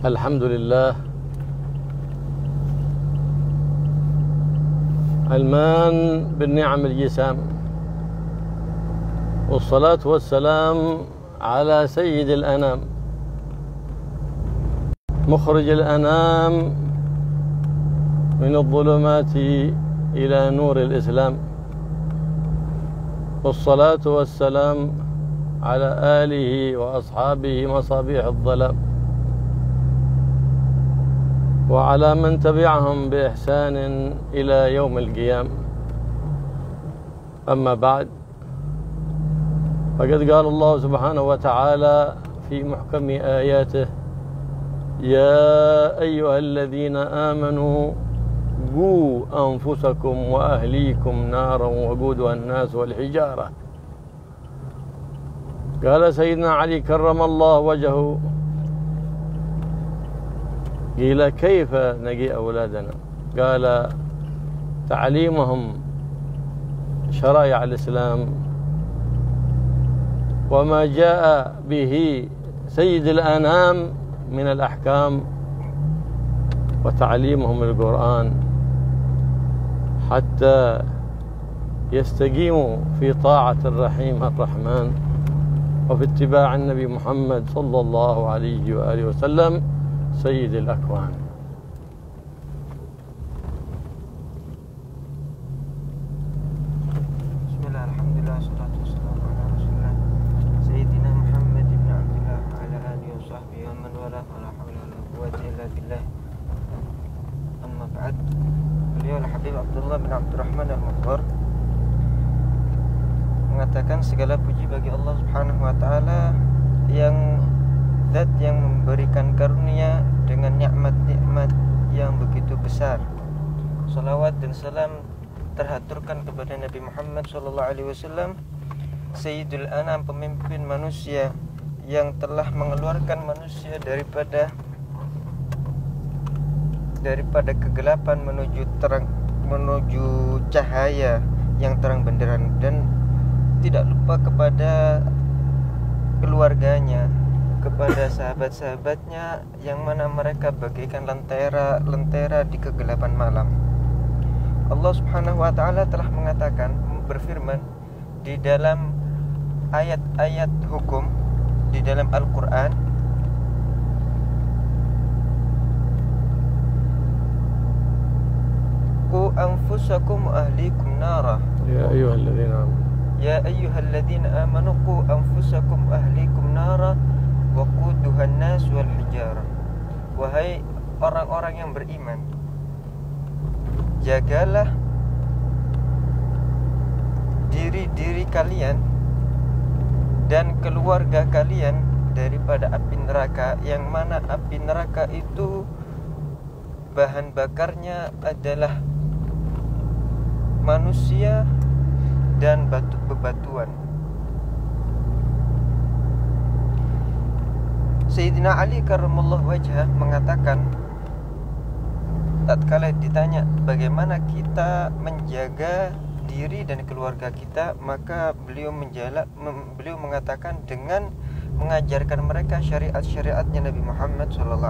الحمد لله المان بالنعم الجسام، والصلاة والسلام على سيد الأنام مخرج الأنام من الظلمات إلى نور الإسلام، والصلاة والسلام على آله وأصحابه مصابيح الظلام، وعلى من تبعهم بإحسان إلى يوم القيام. أما بعد، فقد قال الله سبحانه وتعالى في محكم آياته: يا أيها الذين آمنوا قوا أنفسكم وأهليكم نارا وقودها الناس والحجارة. قال سيدنا علي كرم الله وجهه: قيل كيف نقي أولادنا؟ قال: تعليمهم شرائع الإسلام وما جاء به سيد الأنام من الأحكام، وتعليمهم القرآن حتى يستقيموا في طاعة الرحيم الرحمن وفي اتباع النبي محمد صلى الله عليه وآله وسلم سيد الأكوان. بسم الله، الحمد لله، والصلاة والسلام على رسول الله سيدنا محمد بن عبد الله وعلى آله وصحبه ومن والاه، ولا حول ولا قوة إلا بالله. أما بعد، beliau Al-Habib Abdullah bin Abdurrahman Al-Mukhtar mengatakan segala puji bagi Allah Subhanahu wa taala yang Zat yang memberikan karunia dengan nikmat-nikmat yang begitu besar. Salawat dan salam terhaturkan kepada Nabi Muhammad SAW, Sayyidul Anam, pemimpin manusia yang telah mengeluarkan manusia daripada kegelapan menuju terang, menuju cahaya yang terang benderang, dan tidak lupa kepada keluarganya, kepada sahabat-sahabatnya yang mana mereka bagaikan lentera di kegelapan malam. Allah Subhanahu wa taala telah mengatakan, berfirman di dalam ayat-ayat hukum di dalam Al-Qur'an, qu anfusakum wa ahlikum nara ya ayyuhalladzina amanu qu anfusakum wa ahlikum nara waquduhan nas wal hijarah. Wahai orang-orang yang beriman, jagalah diri-diri kalian dan keluarga kalian daripada api neraka, yang mana api neraka itu bahan bakarnya adalah manusia dan batu bebatuan. Sayyidina Ali karramallahu wajhah mengatakan, tatkala ditanya bagaimana kita menjaga diri dan keluarga kita, maka beliau mengatakan dengan mengajarkan mereka syariat-syariatnya Nabi Muhammad SAW,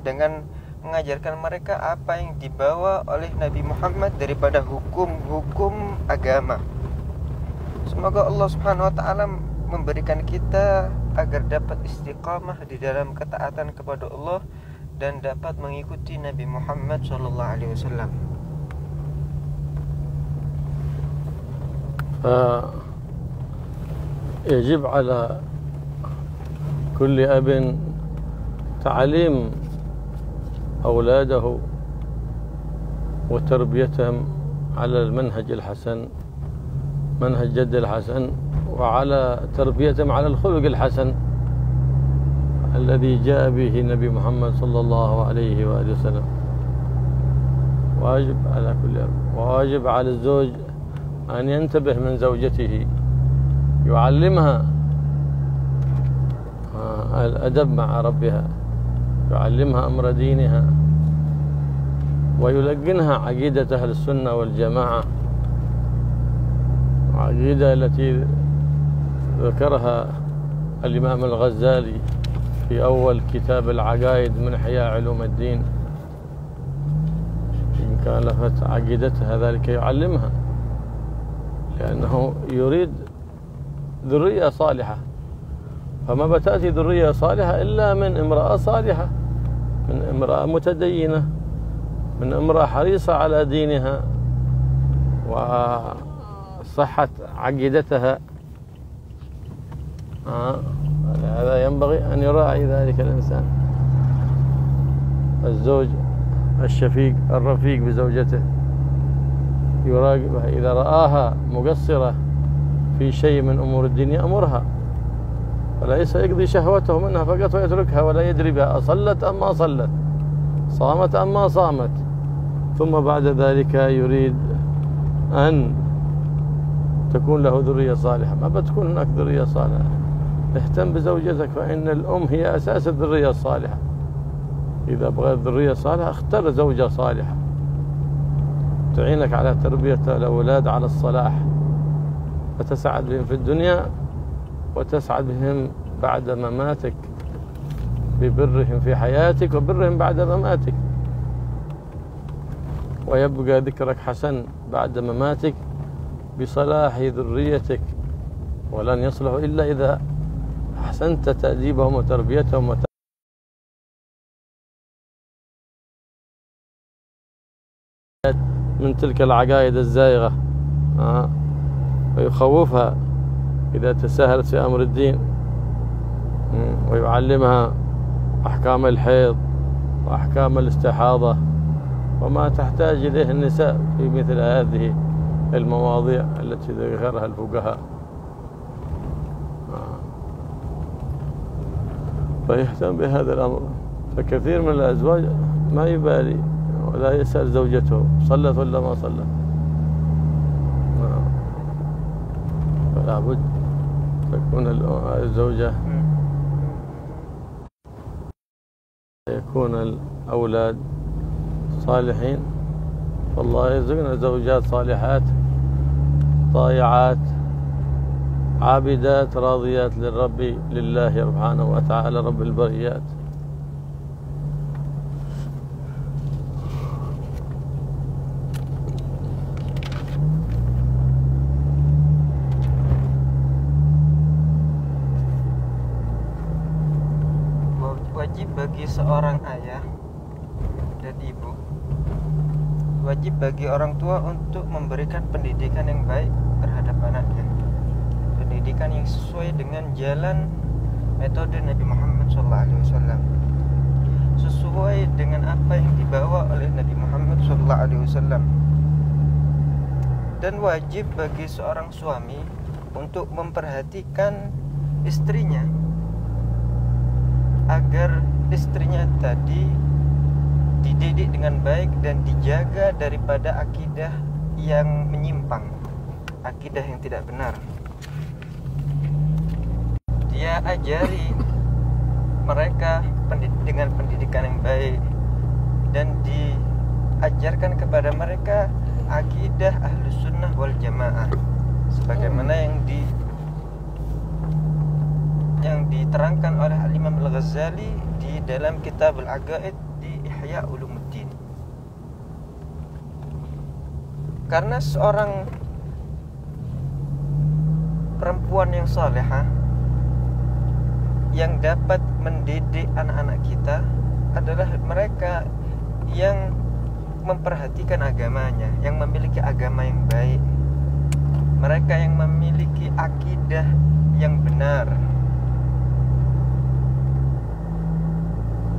dengan mengajarkan mereka apa yang dibawa oleh Nabi Muhammad daripada hukum-hukum agama. Semoga Allah Subhanahu wa taala memberikan kita agar dapat istiqamah di dalam ketaatan kepada Allah dan dapat mengikuti Nabi Muhammad SAW. يجب على كل أب تعليم أولاده وتربيتهم على المنهج الحسن، منهج جد الحسن، وعلى تربيتهم على الخلق الحسن الذي جاء به النبي محمد صلى الله عليه وآله وسلم. واجب على كل أب، وواجب على الزوج أن ينتبه من زوجته، يعلمها الأدب مع ربها، يعلمها أمر دينها، ويلقنها عقيدة أهل السنة والجماعة، عقيدة التي ذكرها الإمام الغزالي في أول كتاب العقائد من إحياء علوم الدين، إن كلفت عقيدتها ذلك يعلمها، لأنه يريد ذرية صالحة. فما بتأتي ذرية صالحة إلا من امرأة صالحة، من امرأة متدينة، من امرأة حريصة على دينها وصحة عقيدتها. هذا ينبغي أن يراعي ذلك الإنسان. الزوج الشفيق الرفيق بزوجته يراقبها، إذا رآها مقصرة في شيء من أمور الدين يأمرها، وليس يقضي شهوته منها فقط ويتركها ولا يدري بها أصلت أم ما صلت، صامت أم ما صامت. ثم بعد ذلك يريد أن تكون له ذرية صالحة. ما بتكون هناك ذرية صالحة. اهتم بزوجتك، فإن الأم هي أساس الذرية الصالحة. إذا بغيت ذرية صالحة اختر زوجة صالحة تعينك على تربية الأولاد على الصلاح، وتسعد بهم في الدنيا وتسعد بهم بعد مماتك، ببرهم في حياتك وبرهم بعد مماتك، ويبقى ذكرك حسن بعد مماتك بصلاح ذريتك، ولن يصلحوا إلا إذا أحسنت تأديبهم وتربيتهم من تلك العقائد الزائغة، ويخوفها إذا تساهلت في أمر الدين، ويعلمها أحكام الحيض وأحكام الاستحاضة وما تحتاج إليه النساء في مثل هذه المواضيع التي ذكرها الفقهاء. فيهتم بهذا الأمر. فكثير من الأزواج ما يبالي ولا يسأل زوجته صلت ولا ما صلت. فلا بد تكون الزوجة، يكون الأولاد صالحين. فالله يرزقنا زوجات صالحات طائعات عابدات راضيات للرب لله سبحانه وتعالى رب البريات. Wajib bagi seorang ayah dan ibu, wajib bagi orang tua untuk memberikan pendidikan yang baik terhadap anaknya, pendidikan yang sesuai dengan jalan metode Nabi Muhammad SAW, sesuai dengan apa yang dibawa oleh Nabi Muhammad SAW. Dan wajib bagi seorang suami untuk memperhatikan istrinya agar istrinya tadi dididik dengan baik dan dijaga daripada akidah yang menyimpang, akidah yang tidak benar. Dia ajari mereka dengan pendidikan yang baik dan diajarkan kepada mereka akidah Ahlus Sunnah wal Jamaah sebagaimana yang diterangkan oleh Al-Imam Al-Ghazali di dalam kitab Al-Aqaid di Ihya Ulumuddin. Karena seorang perempuan yang salehah yang dapat mendidik anak-anak kita adalah mereka yang memperhatikan agamanya, yang memiliki agama yang baik, mereka yang memiliki akidah yang benar.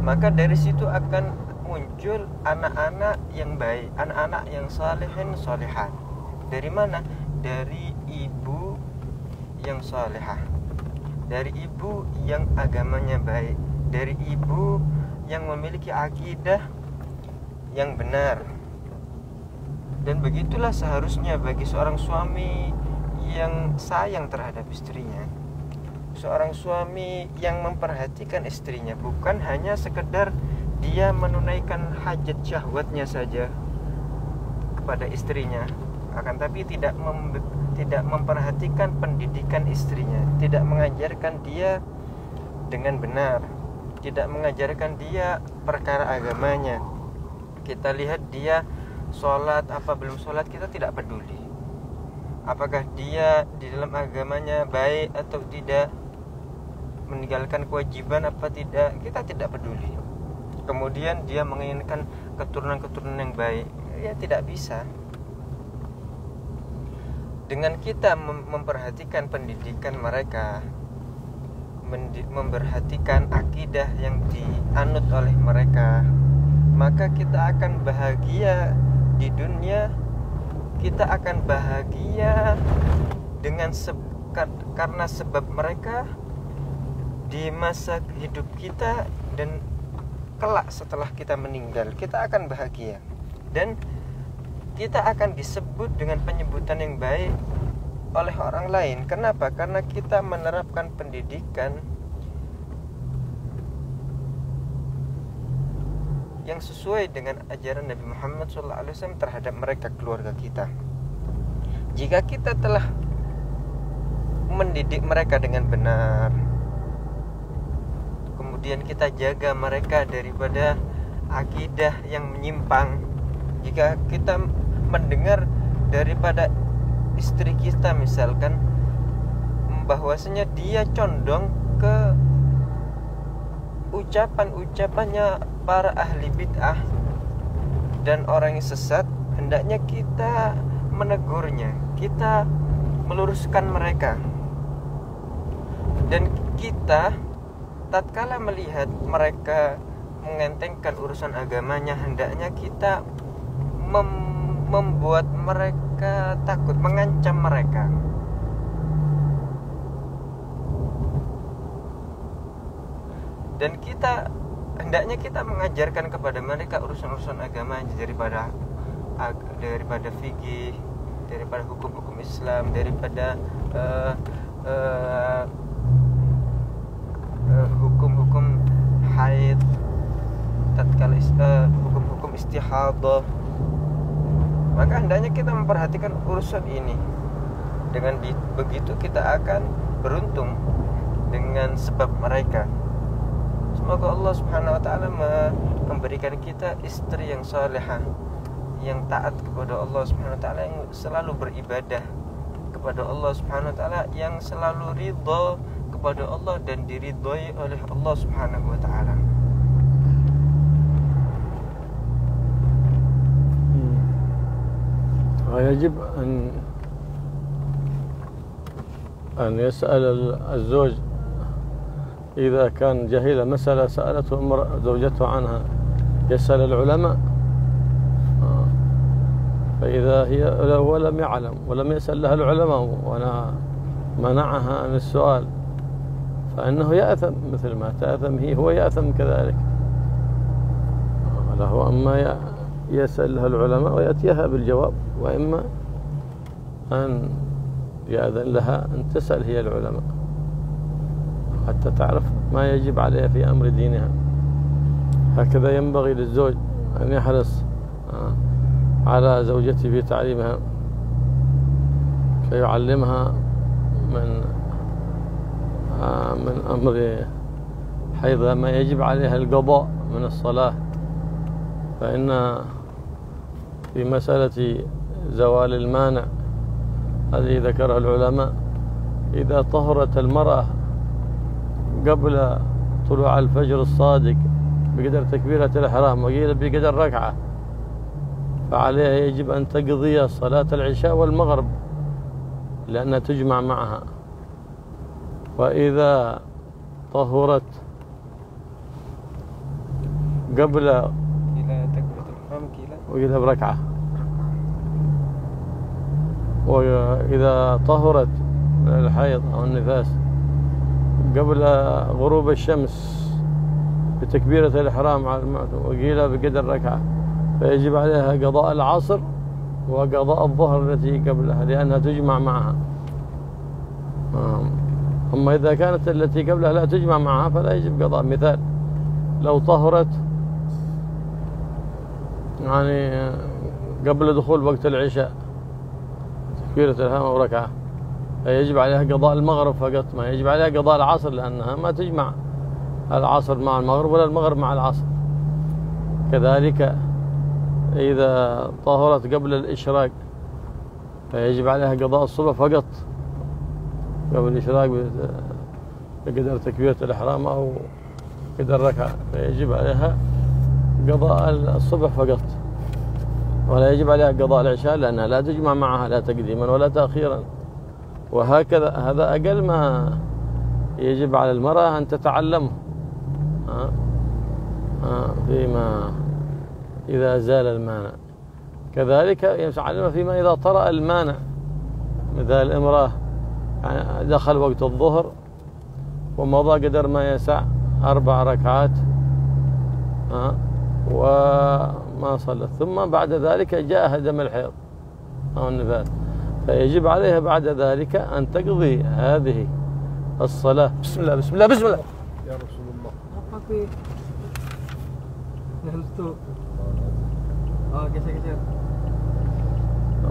Maka dari situ akan muncul anak-anak yang baik, anak-anak yang salihin salihat. Dari mana? Dari ibu yang salihah, dari ibu yang agamanya baik, dari ibu yang memiliki akidah yang benar. Dan begitulah seharusnya bagi seorang suami yang sayang terhadap istrinya, seorang suami yang memperhatikan istrinya, bukan hanya sekedar dia menunaikan hajat syahwatnya saja kepada istrinya, akan tapi tidak memperhatikan pendidikan istrinya, tidak mengajarkan dia dengan benar, tidak mengajarkan dia perkara agamanya. Kita lihat dia sholat apa belum sholat, kita tidak peduli. Apakah dia di dalam agamanya baik atau tidak, meninggalkan kewajiban apa tidak, kita tidak peduli. Kemudian dia menginginkan keturunan-keturunan yang baik, ya tidak bisa. Dengan kita memperhatikan pendidikan mereka, memperhatikan akidah yang dianut oleh mereka, maka kita akan bahagia di dunia. Kita akan bahagia dengan karena sebab mereka di masa hidup kita, dan kelak setelah kita meninggal kita akan bahagia, dan kita akan disebut dengan penyebutan yang baik oleh orang lain. Kenapa? Karena kita menerapkan pendidikan yang sesuai dengan ajaran Nabi Muhammad SAW terhadap mereka, keluarga kita. Jika kita telah mendidik mereka dengan benar, kemudian kita jaga mereka daripada akidah yang menyimpang, jika kita mendengar daripada istri kita misalkan bahwasanya dia condong ke ucapan-ucapannya para ahli bid'ah dan orang yang sesat, hendaknya kita menegurnya, kita meluruskan mereka. Dan kita tatkala melihat mereka mengentengkan urusan agamanya, hendaknya kita membuat mereka takut, mengancam mereka. Dan hendaknya kita mengajarkan kepada mereka urusan-urusan agama daripada fikih, daripada hukum-hukum Islam, daripada hukum-hukum haid, tatkala hukum-hukum istihadah. Maka hendaknya kita memperhatikan urusan ini. Dengan begitu kita akan beruntung dengan sebab mereka. Semoga Allah Subhanahu wa taala memberikan kita istri yang salehah, yang taat kepada Allah Subhanahu wa taala, yang selalu beribadah kepada Allah Subhanahu wa taala, yang selalu ridha kepada Allah dan diridhai oleh Allah Subhanahu wa taala. ويجب أن يسأل الزوج إذا كان جهل مسألة سألته زوجته عنها، يسأل العلماء. فإذا هو لم يعلم ولم يسأل لها العلماء وأنا منعها عن السؤال، فإنه يأثم مثل ما تأثم هو يأثم كذلك. له أما يسأل لها العلماء ويأتيها بالجواب، وإما أن يأذن لها أن تسأل هي العلماء حتى تعرف ما يجب عليها في أمر دينها. هكذا ينبغي للزوج أن يحرص على زوجته في تعليمها، فيعلمها من أمر حيضها ما يجب عليها القضاء من الصلاة. فإن في مسألة زوال المانع هذه ذكرها العلماء، إذا طهرت المرأة قبل طلوع الفجر الصادق بقدر تكبيرة الإحرام وقيل بقدر ركعة، فعليها يجب أن تقضي صلاة العشاء والمغرب لأنها تجمع معها. وإذا طهرت قبل وقيل بركعة، وإذا طهرت من الحيض أو النفاس قبل غروب الشمس بتكبيرة الإحرام على المعتمد وقيل بقدر ركعة، فيجب عليها قضاء العصر وقضاء الظهر التي قبلها لأنها تجمع معها. أما إذا كانت التي قبلها لا تجمع معها فلا يجب قضاء. مثال لو طهرت يعني قبل دخول وقت العشاء تكبيرة الإحرام وركعة، فيجب عليها قضاء المغرب فقط، ما يجب عليها قضاء العصر لأنها ما تجمع العصر مع المغرب ولا المغرب مع العصر. كذلك إذا طهرت قبل الإشراق فيجب عليها قضاء الصبح فقط قبل الإشراق بقدر تكبيرة الإحرام أو قدر ركعة، فيجب عليها قضاء الصبح فقط، ولا يجب عليها قضاء العشاء لأنها لا تجمع معها لا تقديما ولا تأخيرا. وهكذا هذا أقل ما يجب على المرأة أن تتعلمه فيما إذا زال المانع. كذلك يتعلم فيما إذا طرأ المانع، مثل الامرأة يعني دخل وقت الظهر ومضى قدر ما يسع 4 ركعات وما صلت، ثم بعد ذلك جاء دم الحيض أو النفاس، فيجب عليها بعد ذلك أن تقضي هذه الصلاة. بسم الله بسم الله بسم الله يا رسول الله.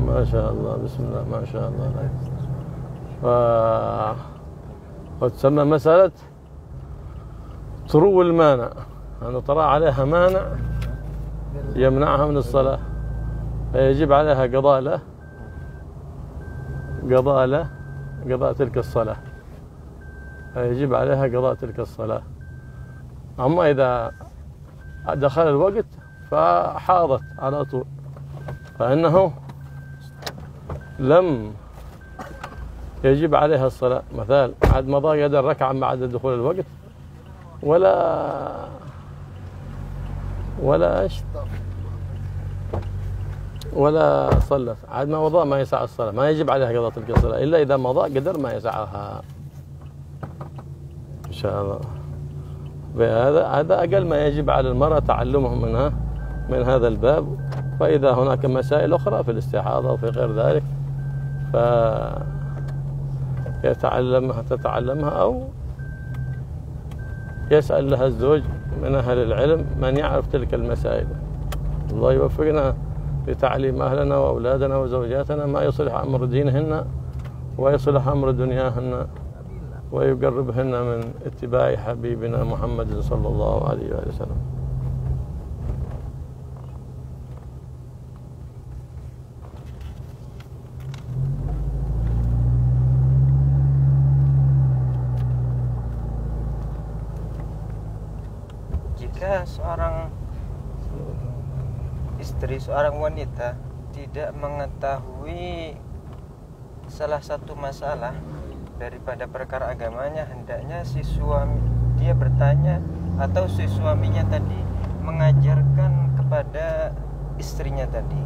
ما شاء الله بسم الله ما شاء الله. وتسمى مسألة طرو المانع، أن طرأ عليها مانع يمنعها من الصلاة، فيجب عليها قضاء تلك الصلاة، فيجب عليها قضاء تلك الصلاة. أما إذا دخل الوقت فحاضت على طول فإنه لم يجب عليها الصلاة. مثال عاد مضى قدر ركعة بعد دخول الوقت ولا صلت، عاد ما مضى ما يسع الصلاة، ما يجب عليها قضاء تلك الصلاة إلا إذا مضى قدر ما يسعها إن شاء الله. هذا أقل ما يجب على المرأة تعلمه من هذا الباب. فإذا هناك مسائل أخرى في الاستحاضة وفي غير ذلك تتعلمها أو يسأل لها الزوج من أهل العلم من يعرف تلك المسائل. الله يوفقنا لتعليم أهلنا وأولادنا وزوجاتنا ما يصلح أمر دينهن ويصلح أمر دنياهن ويقربهن من اتباع حبيبنا محمد صلى الله عليه وسلم. Jika seorang istri, seorang wanita tidak mengetahui salah satu masalah daripada perkara agamanya, hendaknya si suami dia bertanya atau si suaminya tadi mengajarkan kepada istrinya tadi.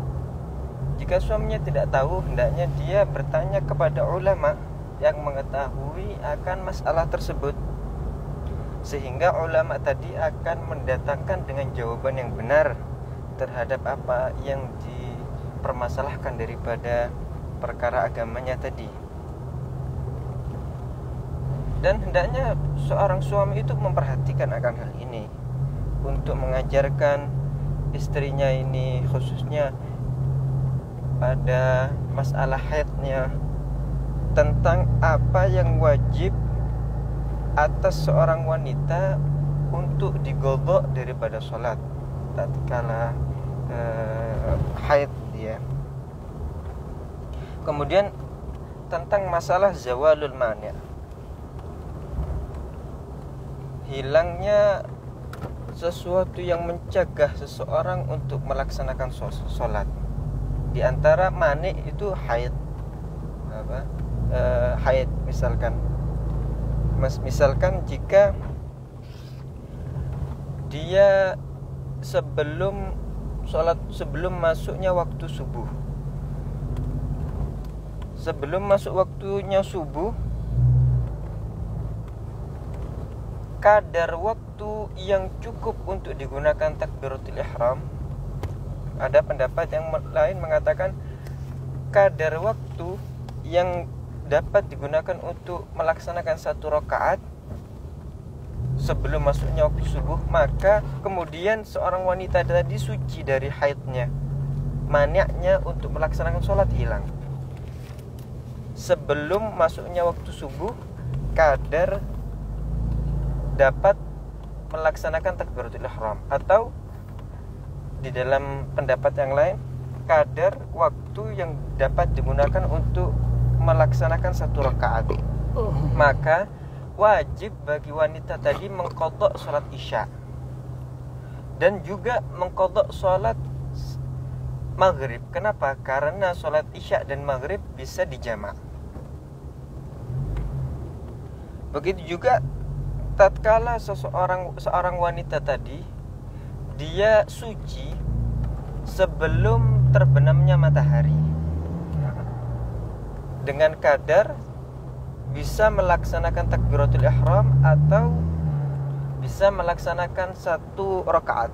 Jika suaminya tidak tahu, hendaknya dia bertanya kepada ulama yang mengetahui akan masalah tersebut, sehingga ulama tadi akan mendatangkan dengan jawaban yang benar terhadap apa yang dipermasalahkan daripada perkara agamanya tadi. Dan hendaknya seorang suami itu memperhatikan akan hal ini untuk mengajarkan istrinya ini, khususnya pada masalah haidnya, tentang apa yang wajib atas seorang wanita untuk digodok daripada sholat tatkala haid dia. Kemudian tentang masalah zawalul mani', hilangnya sesuatu yang mencegah seseorang untuk melaksanakan sholat. Di antara mani' itu haid, haid misalkan jika dia sebelum sholat, sebelum masuknya waktu subuh, sebelum masuk waktunya subuh, kadar waktu yang cukup untuk digunakan takbiratul ihram, ada pendapat yang lain mengatakan kadar waktu yang dapat digunakan untuk melaksanakan 1 rakaat sebelum masuknya waktu subuh, maka kemudian seorang wanita tadi suci dari haidnya, mani'nya untuk melaksanakan sholat hilang. Sebelum masuknya waktu subuh, kadar dapat melaksanakan takbiratul ihram, atau di dalam pendapat yang lain kadar waktu yang dapat digunakan untuk melaksanakan 1 rakaat. Maka wajib bagi wanita tadi mengqadha salat isya dan juga mengqadha salat maghrib. Kenapa? Karena salat isya dan maghrib bisa dijamak. Begitu juga tatkala seorang wanita tadi dia suci sebelum terbenamnya matahari, dengan kadar bisa melaksanakan takbiratul ihram atau bisa melaksanakan 1 rakaat.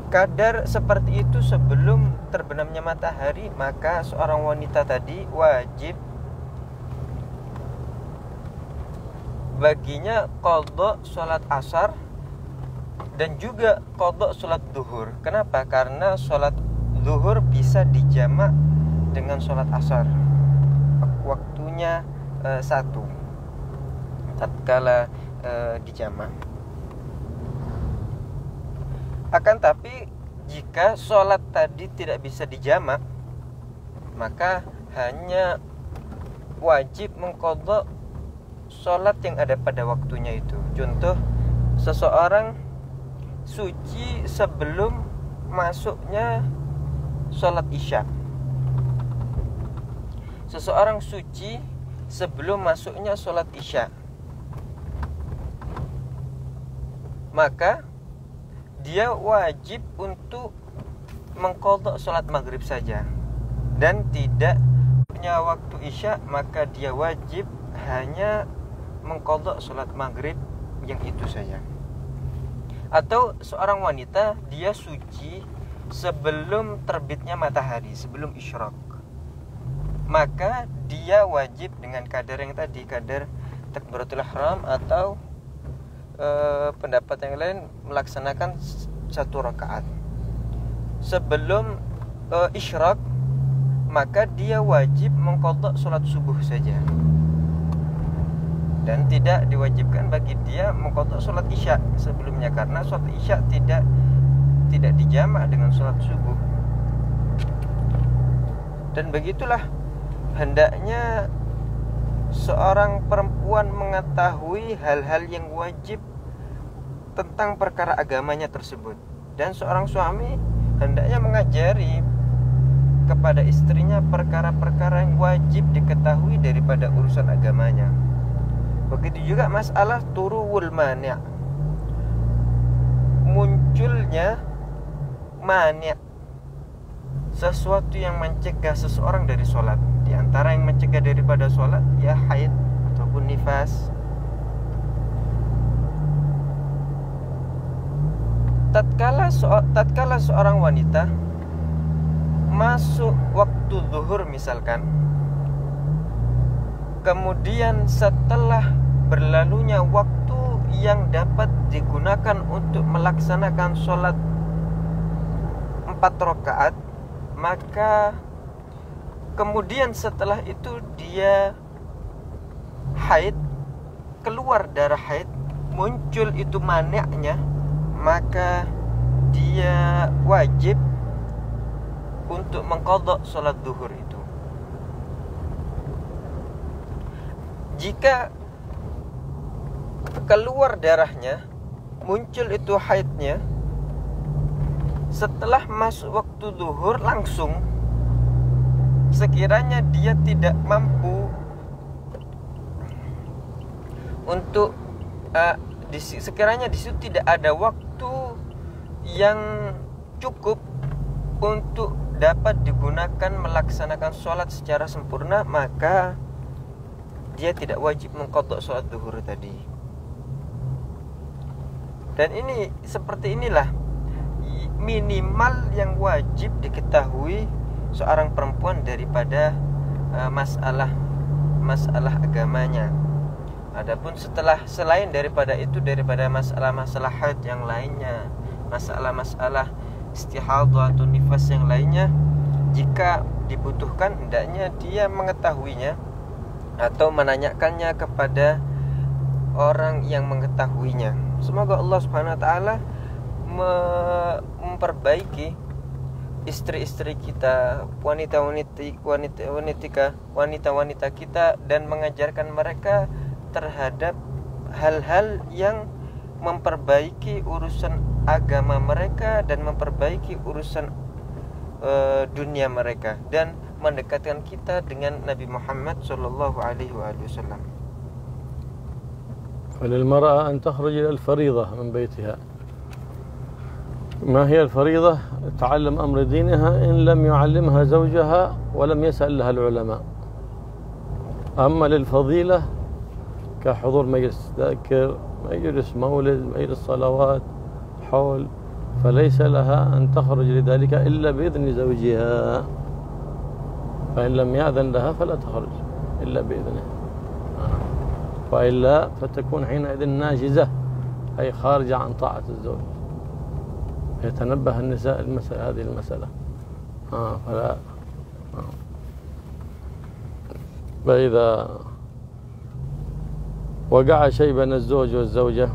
Kadar seperti itu sebelum terbenamnya matahari, maka seorang wanita tadi wajib baginya qadha salat asar dan juga qadha salat zuhur. Kenapa? Karena salat zuhur bisa dijamak dengan salat asar. Waktunya 1 tatkala dijamak. Akan tapi jika salat tadi tidak bisa dijamak, maka hanya wajib mengqadha salat yang ada pada waktunya itu. Contoh, seseorang suci sebelum masuknya salat isya. Seseorang suci sebelum masuknya salat isya, maka dia wajib untuk mengqadha salat maghrib saja dan tidak punya waktu isya, maka dia wajib hanya mengqadha salat maghrib yang itu saja. Atau seorang wanita dia suci sebelum terbitnya matahari, sebelum isyraq, maka dia wajib dengan kadar yang tadi, kadar takbiratul ihram atau pendapat yang lain melaksanakan 1 rakaat. Sebelum isyraq, maka dia wajib mengqadha salat subuh saja dan tidak diwajibkan bagi dia mengqadha salat isya sebelumnya, karena salat isya tidak dijamak dengan salat subuh. Dan begitulah hendaknya seorang perempuan mengetahui hal-hal yang wajib tentang perkara agamanya tersebut, dan seorang suami hendaknya mengajari kepada istrinya perkara-perkara yang wajib diketahui daripada urusan agamanya. Begitu juga masalah turuwul mani', munculnya mani', sesuatu yang mencegah seseorang dari sholat. Di antara yang mencegah daripada sholat ya haid ataupun nifas. Tatkala seorang wanita masuk waktu zuhur misalkan, kemudian setelah berlalunya waktu yang dapat digunakan untuk melaksanakan sholat 4 rakaat, maka kemudian setelah itu dia haid, keluar darah haid, muncul itu mani'nya, maka dia wajib untuk mengqadha sholat zuhur itu. Jika keluar darahnya, muncul itu haidnya, setelah masuk waktu zuhur langsung, sekiranya dia tidak mampu untuk sekiranya di situ tidak ada waktu yang cukup untuk dapat digunakan melaksanakan sholat secara sempurna, maka dia tidak wajib mengqadha sholat zuhur tadi. Dan ini seperti inilah minimal yang wajib diketahui seorang perempuan daripada masalah agamanya. Adapun selain daripada itu, daripada masalah haid yang lainnya, masalah istihadah atau nifas yang lainnya, jika dibutuhkan hendaknya dia mengetahuinya atau menanyakannya kepada orang yang mengetahuinya. Semoga Allah Subhanahu wa taala memperbaiki istri-istri kita, wanita-wanita kita, dan mengajarkan mereka terhadap hal-hal yang memperbaiki urusan agama mereka dan memperbaiki urusan dunia mereka, dan mendekatkan kita dengan Nabi Muhammad sallallahu alaihi wasallam. وللمرأة أن تخرج إلى الفريضة من بيتها. ما هي الفريضة؟ تعلم أمر دينها إن لم يعلمها زوجها ولم يسأل لها العلماء. أما للفضيلة كحضور مجلس ذكر، مجلس مولد، مجلس صلوات، حول، فليس لها أن تخرج لذلك إلا بإذن زوجها، فإن لم يأذن لها فلا تخرج إلا بإذنه، وإلا فتكون حينئذ ناجزة، أي خارجة عن طاعة الزوج. يتنبه النساء هذه المسألة. فلا فإذا وقع شيء بين الزوج والزوجة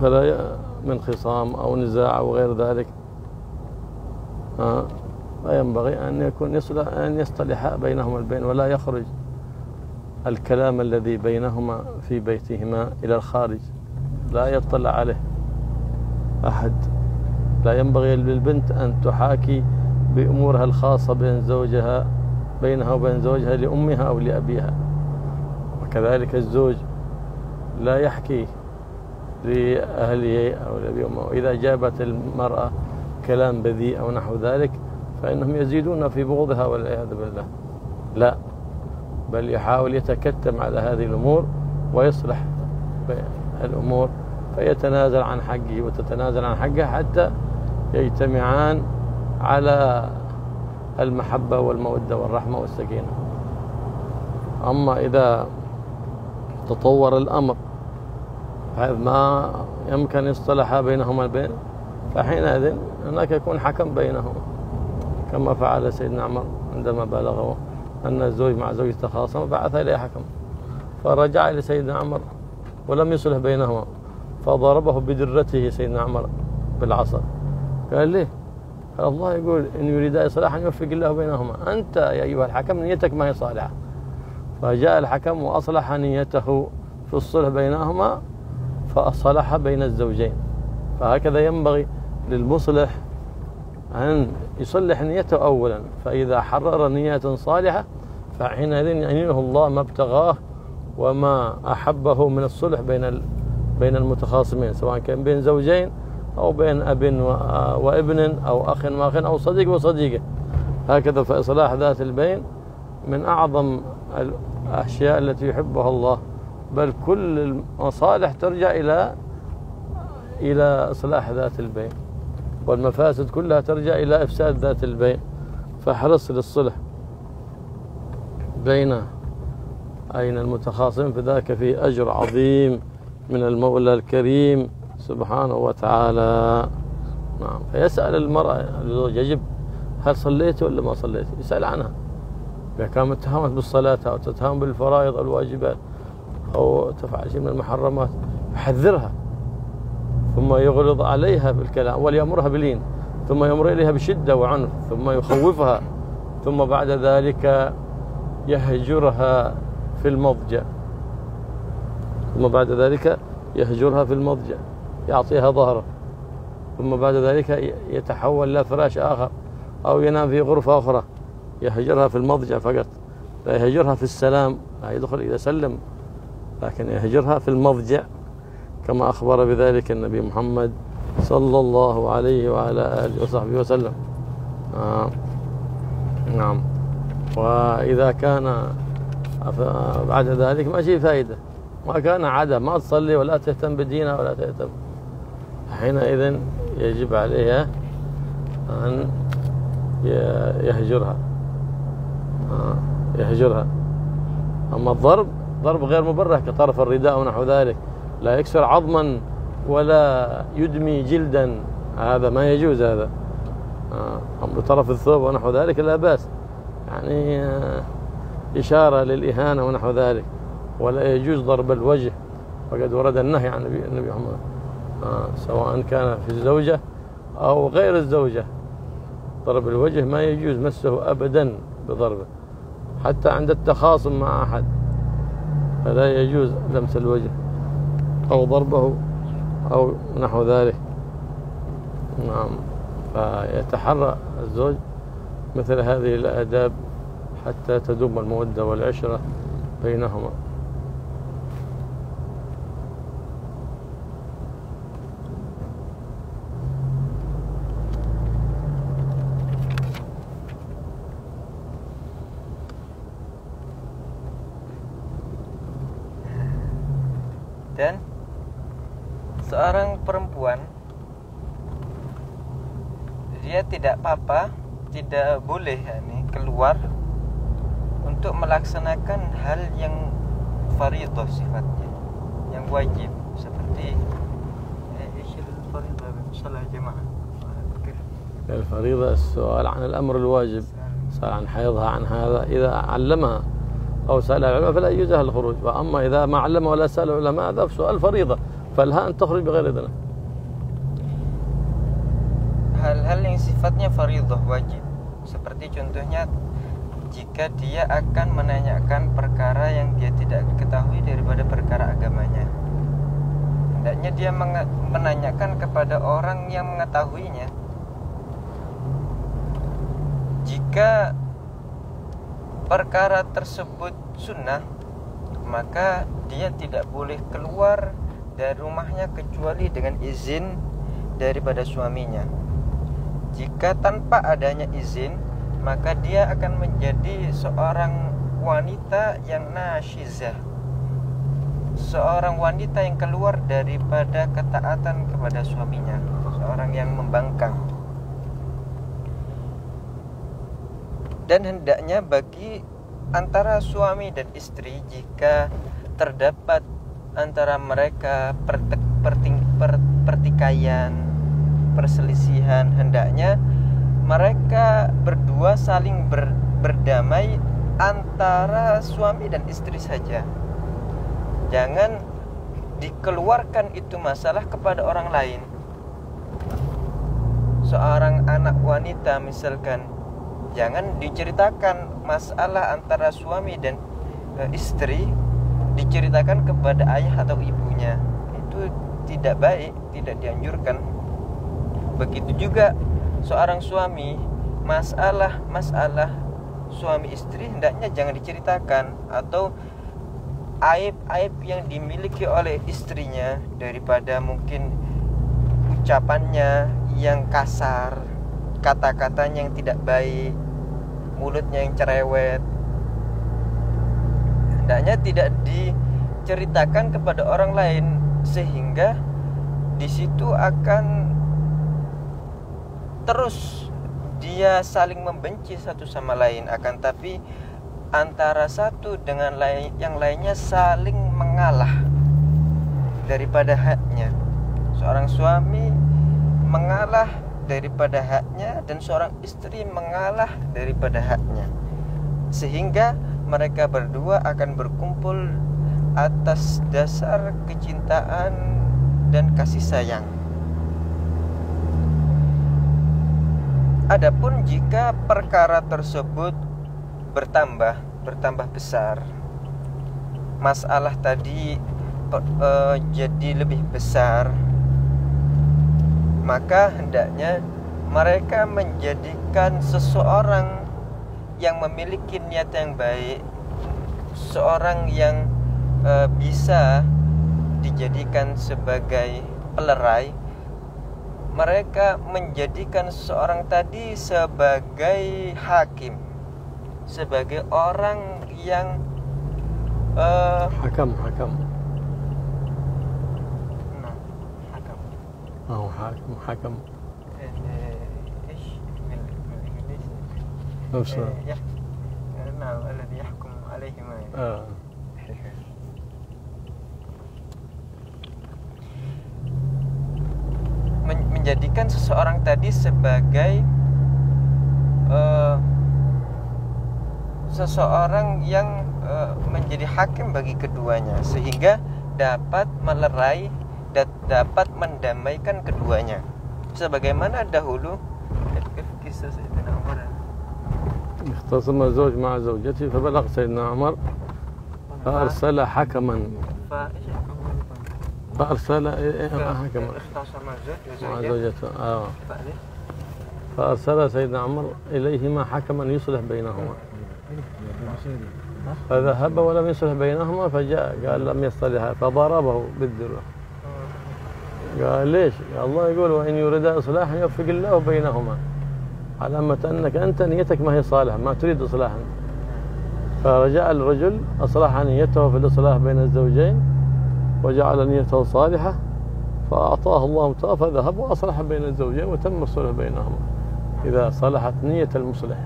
فلا من خصام أو نزاع أو غير ذلك، فينبغي أن يصطلح بينهما البين، ولا يخرج الكلام الذي بينهما في بيتهما إلى الخارج، لا يطلع عليه أحد. لا ينبغي للبنت أن تحاكي بأمورها الخاصة بينها وبين زوجها لأمها أو لأبيها، وكذلك الزوج لا يحكي لأهله أو لأبيه. وإذا جابت المرأة كلام بذيء أو نحو ذلك فإنهم يزيدون في بغضها والعياذ بالله. لا، بل يحاول يتكتم على هذه الأمور ويصلح الأمور، فيتنازل عن حقه وتتنازل عن حقه حتى يجتمعان على المحبة والمودة والرحمة والسكينة. أما إذا تطور الأمر بحيث ما يمكن يصطلح بينهما البين، فحينئذ هناك يكون حكم بينهما، كما فعل سيدنا عمر عندما بلغه أن الزوج مع زوجته تخاصم بعث إليه حكم، فرجع إلى سيدنا عمر ولم يصلح بينهما، فضربه بدرته سيدنا عمر بالعصا. قال ليه؟ قال الله يقول إن يريدا إصلاحا يوفق الله بينهما، أنت يا أيها الحكم نيتك ما هي صالحة. فجاء الحكم وأصلح نيته في الصلح بينهما فأصلح بين الزوجين. فهكذا ينبغي للمصلح أن يصلح نيته أولا، فإذا حرر نية صالحة فحينئذ يعينه الله ما ابتغاه وما أحبه من الصلح بين المتخاصمين، سواء كان بين زوجين أو بين أب وابن أو أخ وأخ أو صديق وصديقة. هكذا فإصلاح ذات البين من أعظم الأشياء التي يحبها الله، بل كل المصالح ترجع إلى إصلاح ذات البين، والمفاسد كلها ترجع إلى إفساد ذات البين. فاحرص للصلح بين المتخاصمين، فذاك فيه أجر عظيم من المولى الكريم سبحانه وتعالى. نعم. فيسأل المرأة يجب هل صليت ولا ما صليت، يسأل عنها. إذا كان متهمت بالصلاة أو تتهم بالفرائض أو الواجبات أو تفعل شيء من المحرمات يحذرها، ثم يغلظ عليها بالكلام وليأمرها باللين، ثم يمر إليها بشدة وعنف، ثم يخوفها، ثم بعد ذلك يهجرها في المضجع، يعطيها ظهره، ثم بعد ذلك يتحول إلى فراش آخر أو ينام في غرفة أخرى. يهجرها في المضجع فقط، لا يهجرها في السلام، لا يدخل إذا سلم، لكن يهجرها في المضجع كما أخبر بذلك النبي محمد صلى الله عليه وعلى آله وصحبه وسلم. نعم. وإذا كان بعد ذلك ما شيء فائدة، ما كان عادة ما تصلي ولا تهتم بدينها ولا تهتم، حينئذ يجب عليها أن يهجرها. أما ضرب غير مبرح كطرف الرداء ونحو ذلك، لا يكسر عظما ولا يدمي جلدا، هذا ما يجوز. هذا أما طرف الثوب ونحو ذلك لا بأس، يعني إشارة للإهانة ونحو ذلك، ولا يجوز ضرب الوجه، وقد ورد النهي عن النبي محمد سواء كان في الزوجة أو غير الزوجة. ضرب الوجه ما يجوز مسه أبدا بضربه، حتى عند التخاصم مع أحد فلا يجوز لمس الوجه أو ضربه أو نحو ذلك. نعم، فيتحرى الزوج مثل هذه الآداب حتى تدوم المودة والعشرة بينهما. Dan seorang perempuan, dia tidak apa-apa, tidak boleh keluar untuk melaksanakan hal yang fardhu sifatnya, yang wajib, seperti salat jamaah. الفريضة السؤال عن الأمر الواجب، سأل عن حيضها عن هذا، إذا علمها أو سأل العلماء فلا يجوز لها الخروج، وأما إذا ما علمها ولا سأل العلماء هذا سؤال فريضة، فلها أن تخرج بغير إذنه. Hal-hal yang sifatnya fardhu wajib, seperti contohnya jika dia akan menanyakan perkara yang dia tidak ketahui daripada perkara agamanya, hendaknya dia menanyakan kepada orang yang mengetahuinya. Jika perkara tersebut sunnah, maka dia tidak boleh keluar dari rumahnya kecuali dengan izin daripada suaminya. Jika tanpa adanya izin, maka dia akan menjadi seorang wanita yang nasyizah, seorang wanita yang keluar daripada ketaatan kepada suaminya, seorang yang membangkang. Dan hendaknya bagi antara suami dan istri, jika terdapat antara mereka pertikaian, perselisihan, hendaknya mereka berdua saling berdamai antara suami dan istri saja. Jangan dikeluarkan itu masalah kepada orang lain. Seorang anak wanita misalkan, jangan diceritakan masalah antara suami dan istri, diceritakan kepada ayah atau ibunya. Itu tidak baik, tidak dianjurkan. Begitu juga seorang suami, masalah suami istri hendaknya jangan diceritakan, atau aib-aib yang dimiliki oleh istrinya daripada mungkin ucapannya yang kasar, kata-katanya yang tidak baik, mulutnya yang cerewet, hendaknya tidak diceritakan kepada orang lain, sehingga di situ akan terus dia saling membenci satu sama lain. Akan tapi antara satu dengan yang lainnya saling mengalah daripada haknya. Seorang suami mengalah daripada haknya dan seorang istri mengalah daripada haknya, sehingga mereka berdua akan berkumpul atas dasar kecintaan dan kasih sayang. Adapun jika perkara tersebut bertambah besar, masalah tadi jadi lebih besar, maka hendaknya mereka menjadikan seseorang yang memiliki niat yang baik, seorang yang bisa dijadikan sebagai pelerai. Mereka menjadikan seseorang tadi sebagai hakim, sebagai orang yang حكم حكم ايش بالانجليزي نفسه نعم الذي يحكم عليهم menjadikan seseorang tadi sebagai seseorang yang menjadi hakim bagi keduanya, sehingga dapat melerai dan dapat mendamaikan keduanya. Sebagaimana dahulu kisah Sayyidina Umar. اختصم الزوج مع زوجته فبلغ سيدنا عمر فأرسل حكما فأرسل حكما اختصم الزوج مع وزوجته. زوجته فأرسل سيدنا عمر إليهما حكما يصلح بينهما فذهب ولم يصلح بينهما فجاء قال لم يصلح فضربه بالذرة قال ليش؟ قال الله يقول وإن يريد إصلاحا يوفق الله بينهما علامة أنك أنت نيتك ما هي صالحة ما تريد إصلاحا فرجع الرجل أصلح نيته في الإصلاح بين الزوجين وجعل نيته صالحة فأعطاه الله متى فذهب وأصلح بين الزوجين وتم الصلح بينهما إذا صلحت نية المصلح.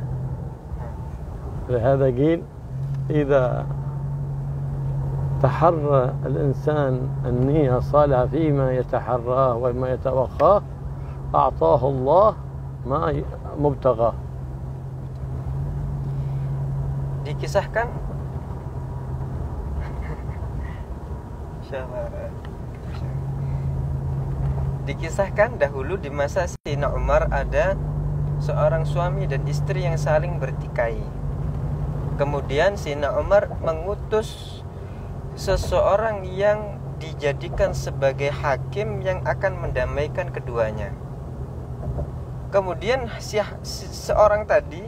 لهذا قيل إذا تحرى الإنسان النية الصالحة فيما يتحراه وما يتوخاه أعطاه الله ما مبتغاه. Dikisahkan Dikisahkan dahulu di masa Sayyidina Umar ada seorang suami dan istri yang saling bertikai. Kemudian Sayyidina Umar mengutus seseorang yang dijadikan sebagai hakim yang akan mendamaikan keduanya. Kemudian seorang tadi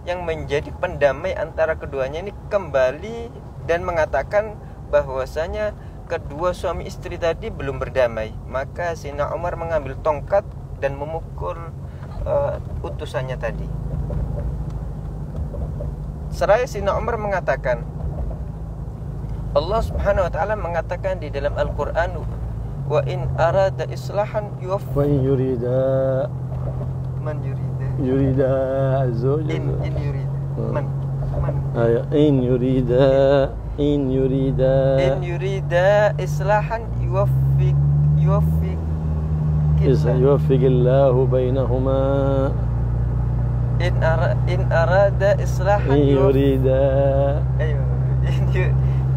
yang menjadi pendamai antara keduanya ini kembali dan mengatakan bahwasanya kedua suami istri tadi belum berdamai. Maka Sayyidina Umar mengambil tongkat dan memukul utusannya tadi. Seraya Sayyidina Umar mengatakan, Allah Subhanahu wa taala mengatakan di dalam Al-Qur'an, wa in arada islahan wa in yurida man yurida yurida azwaj in yurida man in yurida in yurida islahan yuwaffiq Allahu bainahuma in arada islahan in yurida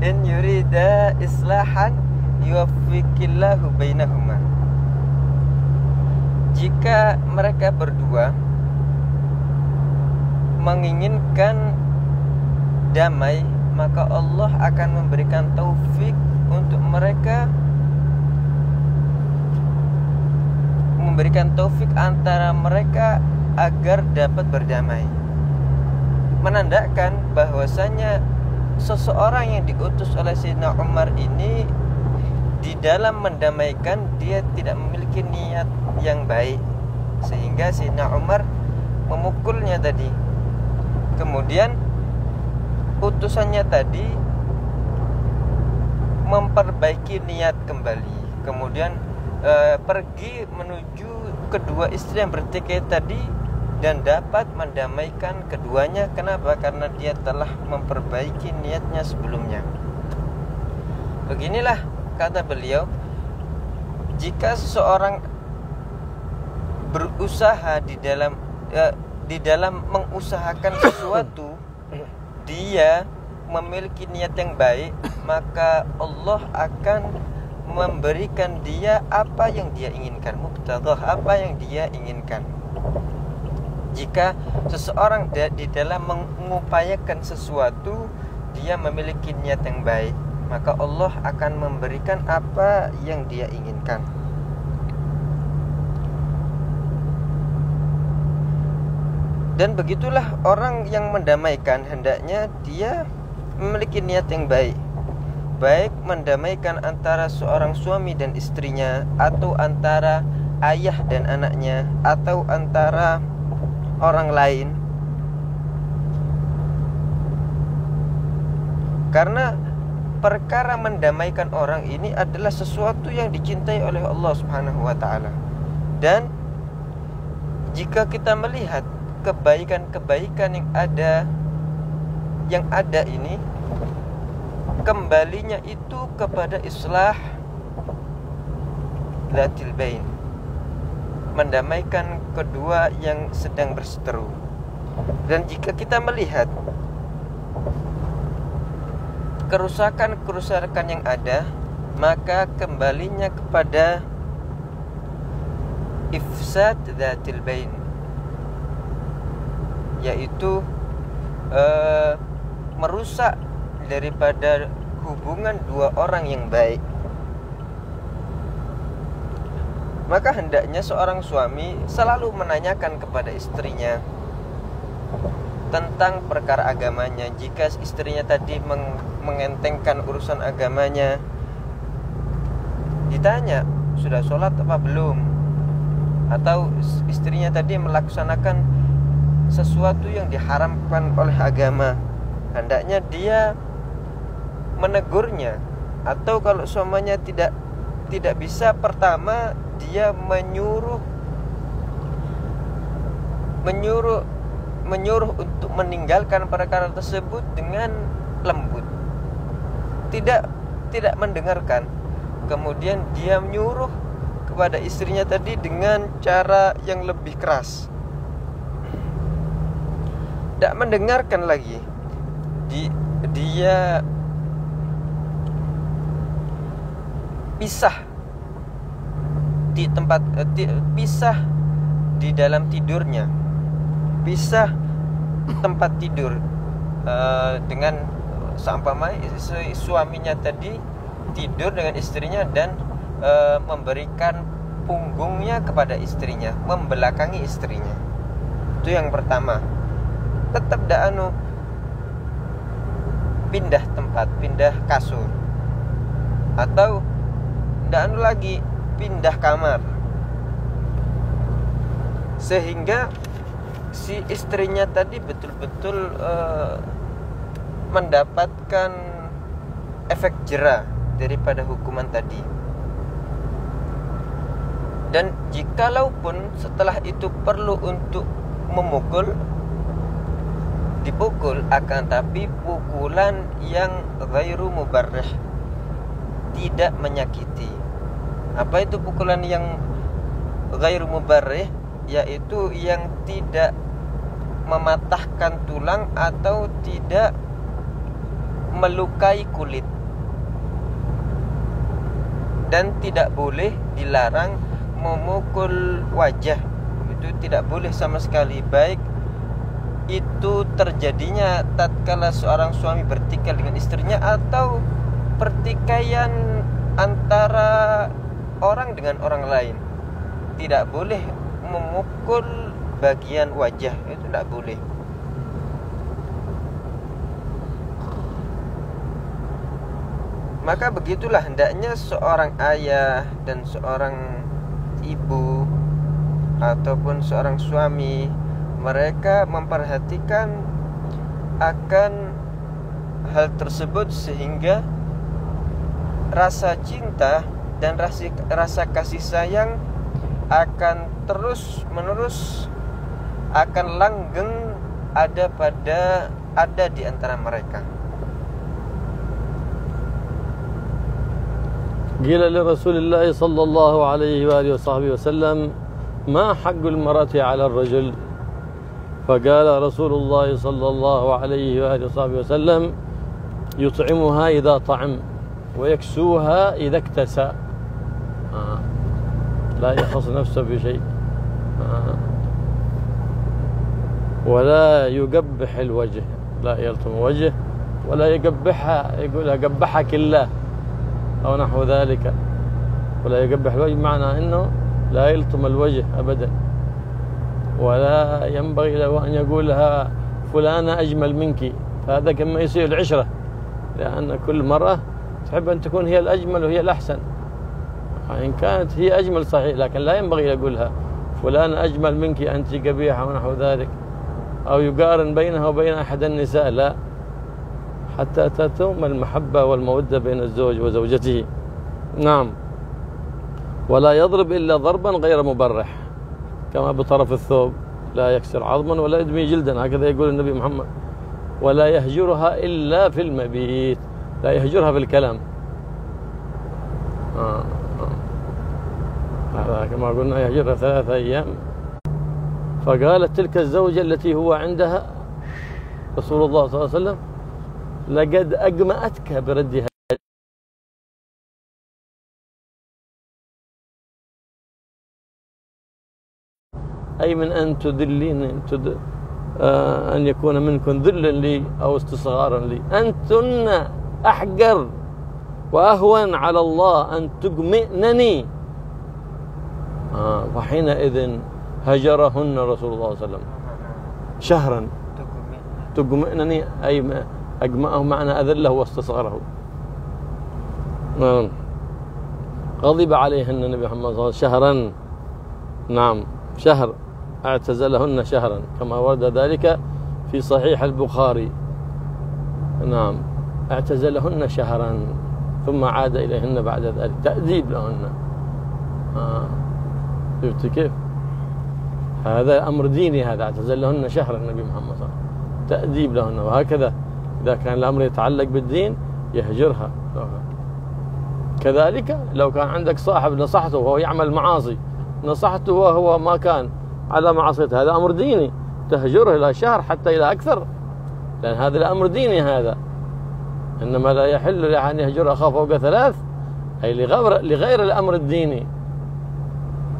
in yurida islahan yuwaffiqillahu bainahuma. Jika mereka berdua menginginkan damai, maka Allah akan memberikan taufik untuk mereka, memberikan taufik antara mereka agar dapat berdamai. Menandakan bahwasanya seseorang yang diutus oleh Sayyidina Umar ini di dalam mendamaikan dia tidak memiliki niat yang baik, sehingga Sayyidina Umar memukulnya tadi. Kemudian utusannya tadi memperbaiki niat kembali. Kemudian pergi menuju kedua istri yang bertikai tadi dan dapat mendamaikan keduanya. Kenapa? Karena dia telah memperbaiki niatnya sebelumnya. Beginilah kata beliau, jika seseorang berusaha di dalam mengusahakan sesuatu, dia memiliki niat yang baik, maka Allah akan memberikan dia apa yang dia inginkan, muqtadah, apa yang dia inginkan. Jika seseorang di dalam mengupayakan sesuatu, dia memiliki niat yang baik, maka Allah akan memberikan apa yang dia inginkan. Dan begitulah orang yang mendamaikan, hendaknya dia memiliki niat yang baik, baik mendamaikan antara seorang suami dan istrinya, atau antara ayah dan anaknya, atau antara orang lain. Karena perkara mendamaikan orang ini adalah sesuatu yang dicintai oleh Allah Subhanahu wa taala. Dan jika kita melihat kebaikan-kebaikan yang ada ini, kembalinya itu kepada islah dhatil bain, mendamaikan kedua yang sedang berseteru. Dan jika kita melihat kerusakan-kerusakan yang ada, maka kembalinya kepada ifsad dzatil bain, yaitu merusak daripada hubungan dua orang yang baik. Maka hendaknya seorang suami selalu menanyakan kepada istrinya tentang perkara agamanya. Jika istrinya tadi mengentengkan urusan agamanya, ditanya, sudah sholat apa belum? Atau istrinya tadi melaksanakan sesuatu yang diharamkan oleh agama, hendaknya dia menegurnya. Atau kalau suaminya tidak bisa, pertama dia menyuruh untuk meninggalkan perkara tersebut dengan lembut, tidak mendengarkan. Kemudian dia menyuruh kepada istrinya tadi dengan cara yang lebih keras, tidak mendengarkan lagi. Dia pisah di tempat, pisah di dalam tidurnya, pisah tempat tidur dengan seumpama suaminya tadi tidur dengan istrinya dan memberikan punggungnya kepada istrinya, membelakangi istrinya. Itu yang pertama. Tetap pindah tempat, pindah kasur, atau lagi pindah kamar, sehingga si istrinya tadi betul-betul mendapatkan efek jera daripada hukuman tadi. Dan jikalaupun setelah itu perlu untuk memukul, dipukul, akan tapi pukulan yang ghairu mubarrih, tidak menyakiti. Apa itu pukulan yang ghairu mubarrih? Yaitu yang tidak mematahkan tulang atau tidak melukai kulit. Dan tidak boleh, dilarang memukul wajah. Itu tidak boleh sama sekali. Baik itu terjadinya tatkala seorang suami bertikai dengan istrinya, atau pertikaian antara orang dengan orang lain. Tidak boleh memukul bagian wajah, itu tidak boleh. Maka begitulah hendaknya seorang ayah dan seorang ibu ataupun seorang suami, mereka memperhatikan akan hal tersebut, sehingga rasa cinta dan rasa kasih sayang akan terus menerus, akan langgeng ada di antara mereka. قيل لرسول الله صلى الله عليه وآله وصحبه وسلم ما حق المرأة على الرجل؟ فقال رسول الله صلى الله عليه وآله وصحبه وسلم يطعمها إذا طعم ويكسوها إذا اكتسى. لا يخص نفسه بشيء، ولا يقبح الوجه، لا يلطم وجه ولا يقبحها، يقولها قبحك الله أو نحو ذلك، ولا يقبح الوجه، معنى أنه لا يلطم الوجه أبدا، ولا ينبغي له أن يقول لها فلانة أجمل منك، فهذا كما يصير العشرة، لأن كل مرة تحب أن تكون هي الأجمل وهي الأحسن، إن كانت هي أجمل صحيح، لكن لا ينبغي يقولها فلانة أجمل منك أنت قبيحة ونحو ذلك، أو يقارن بينها وبين أحد النساء، لا، حتى تتم المحبة والمودة بين الزوج وزوجته. نعم. ولا يضرب إلا ضربا غير مبرح، كما بطرف الثوب، لا يكسر عظما ولا يدمي جلدا، هكذا يقول النبي محمد. ولا يهجرها إلا في المبيت، لا يهجرها في الكلام. هذا كما قلنا يهجرها 3 أيام. فقالت تلك الزوجة التي هو عندها رسول الله صلى الله عليه وسلم لقد أجمأتك بردها، أي من أن تذلين أن يكون منكم ذلا لي أو استصغارا لي. أنتن أحقر وأهون على الله أن تجمئنني. وحينئذ هجرهن رسول الله صلى الله عليه وسلم شهرا. تجمئنني أي أجمأه معنى أذله واستصغره. غضب عليهن النبي محمد صلى الله عليه وسلم شهرا. نعم، شهر، اعتزلهن شهرا كما ورد ذلك في صحيح البخاري. نعم، اعتزلهن شهرا ثم عاد إليهن بعد ذلك، تأديب لهن. شفت كيف؟ هذا أمر ديني، هذا اعتزلهن شهرا النبي محمد صلى الله عليه وسلم، تأديب لهن. وهكذا إذا كان الأمر يتعلق بالدين يهجرها. كذلك لو كان عندك صاحب نصحته وهو يعمل معاصي، نصحته وهو ما كان على معصيته، هذا أمر ديني، تهجره إلى شهر حتى إلى أكثر، لأن هذا الأمر ديني هذا. إنما لا يحل أن يهجر أخاه فوق 3، أي لغير الأمر الديني.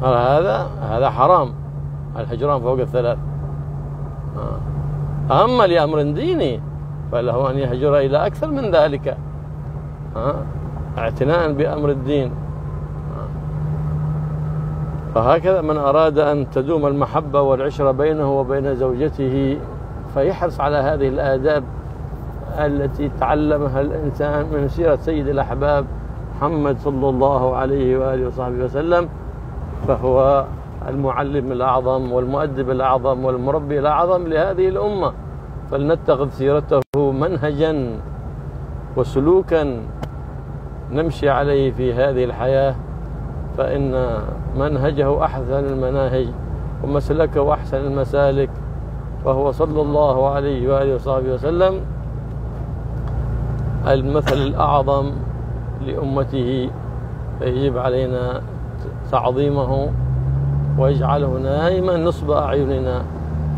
هذا حرام، الهجران فوق 3. أما لأمر ديني فله أن يهجر إلى أكثر من ذلك، اعتناء بأمر الدين. فهكذا من أراد أن تدوم المحبة والعشرة بينه وبين زوجته فيحرص على هذه الآداب التي تعلمها الإنسان من سيرة سيد الأحباب محمد صلى الله عليه وآله وصحبه وسلم، فهو المعلم الأعظم والمؤدب الأعظم والمربي الأعظم لهذه الأمة. فلنتخذ سيرته منهجا وسلوكا نمشي عليه في هذه الحياة، فإن منهجه أحسن المناهج ومسلكه أحسن المسالك، فهو صلى الله عليه وآله وصحبه وسلم المثل الأعظم لأمته. فيجب علينا تعظيمه ويجعله نائما نصب أعيننا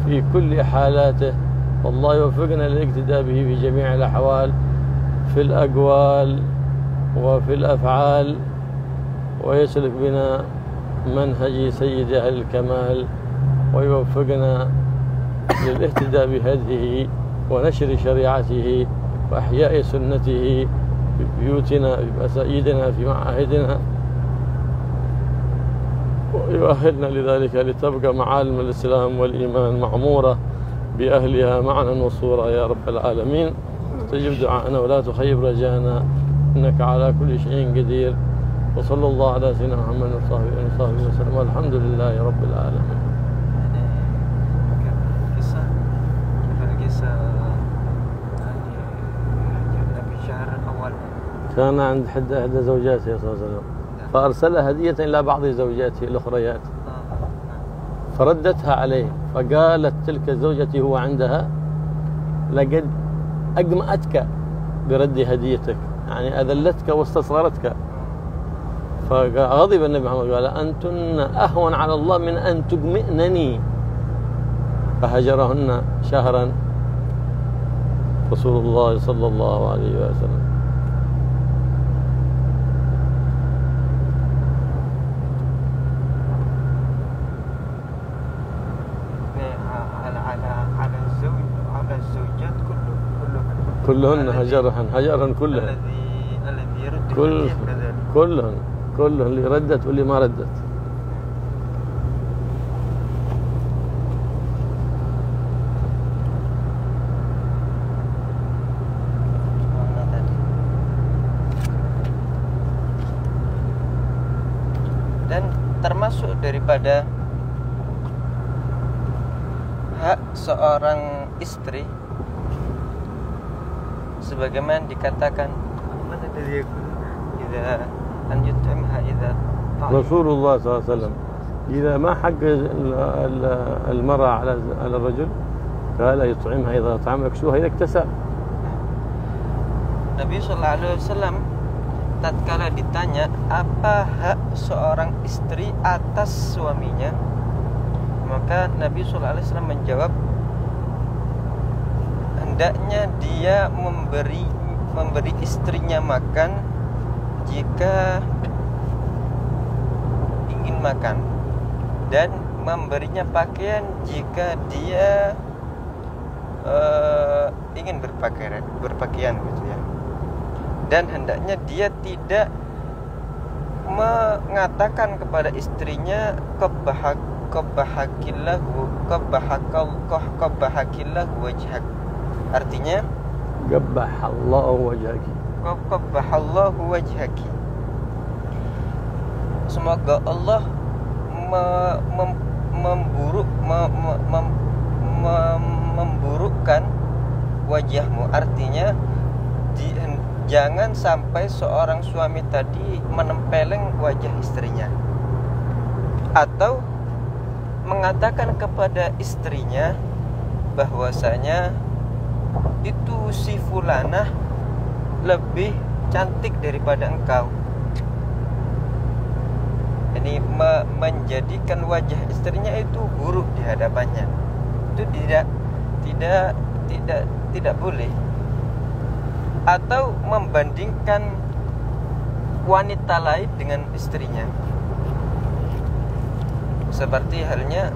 في كل حالاته. والله يوفقنا للاقتداء به في جميع الأحوال، في الأقوال وفي الأفعال، ويسلك بنا منهج سيد أهل الكمال، ويوفقنا للاهتداء بهديه ونشر شريعته وإحياء سنته في بيوتنا، في مساجدنا، في معاهدنا، ويؤهلنا لذلك لتبقى معالم الإسلام والإيمان معمورة بأهلها معنا وصورا يا رب العالمين. استجب دعاءنا ولا تخيب رجانا، إنك على كل شيء قدير. وصلى الله على سيدنا محمد وصحبه وسلم، والحمد لله رب العالمين. كان عند إحدى زوجاته صلى الله عليه وسلم فأرسل هدية إلى بعض زوجاته الأخريات، فردتها عليه، فقالت تلك زوجتي هو عندها: لقد أجمأتك برد هديتك، يعني أذلتك واستصغرتك. فغضب النبي محمد قال: أنتن أهون على الله من أن تجمئنني. فهجرهن شهرا رسول الله صلى الله عليه وسلم. كلهن هجرهن كلهن، الذي يرد كلهن اللي ردت واللي ما ردت. Dan termasuk daripada hak seorang istri sebagaimana dikatakan mana dari إذا أن يطعمها إذا رسول الله صلى الله عليه وسلم إذا ما حق المرأة على الرجل قال يطعمها إذا طعم يكسوها إذا اكتسى. Nabi Sallallahu Alaihi Wasallam tatkala ditanya apa hak seorang istri atas suaminya, maka Nabi Sallallahu Alaihi Wasallam menjawab, hendaknya dia memberi istrinya makan jika ingin makan, dan memberinya pakaian jika dia ingin berpakaian gitu ya. Dan hendaknya dia tidak mengatakan kepada istrinya qabbahakillahu wajhak. Artinya Qabbahallahu wajhaki. qabbahallahu wajhaki. Semoga Allah memburukkan wajahmu. Artinya jangan sampai seorang suami tadi menempeleng wajah istrinya, atau mengatakan kepada istrinya bahwasanya itu si fulanah lebih cantik daripada engkau. Ini menjadikan wajah istrinya itu buruk di hadapannya. Itu tidak boleh. Atau membandingkan wanita lain dengan istrinya, seperti halnya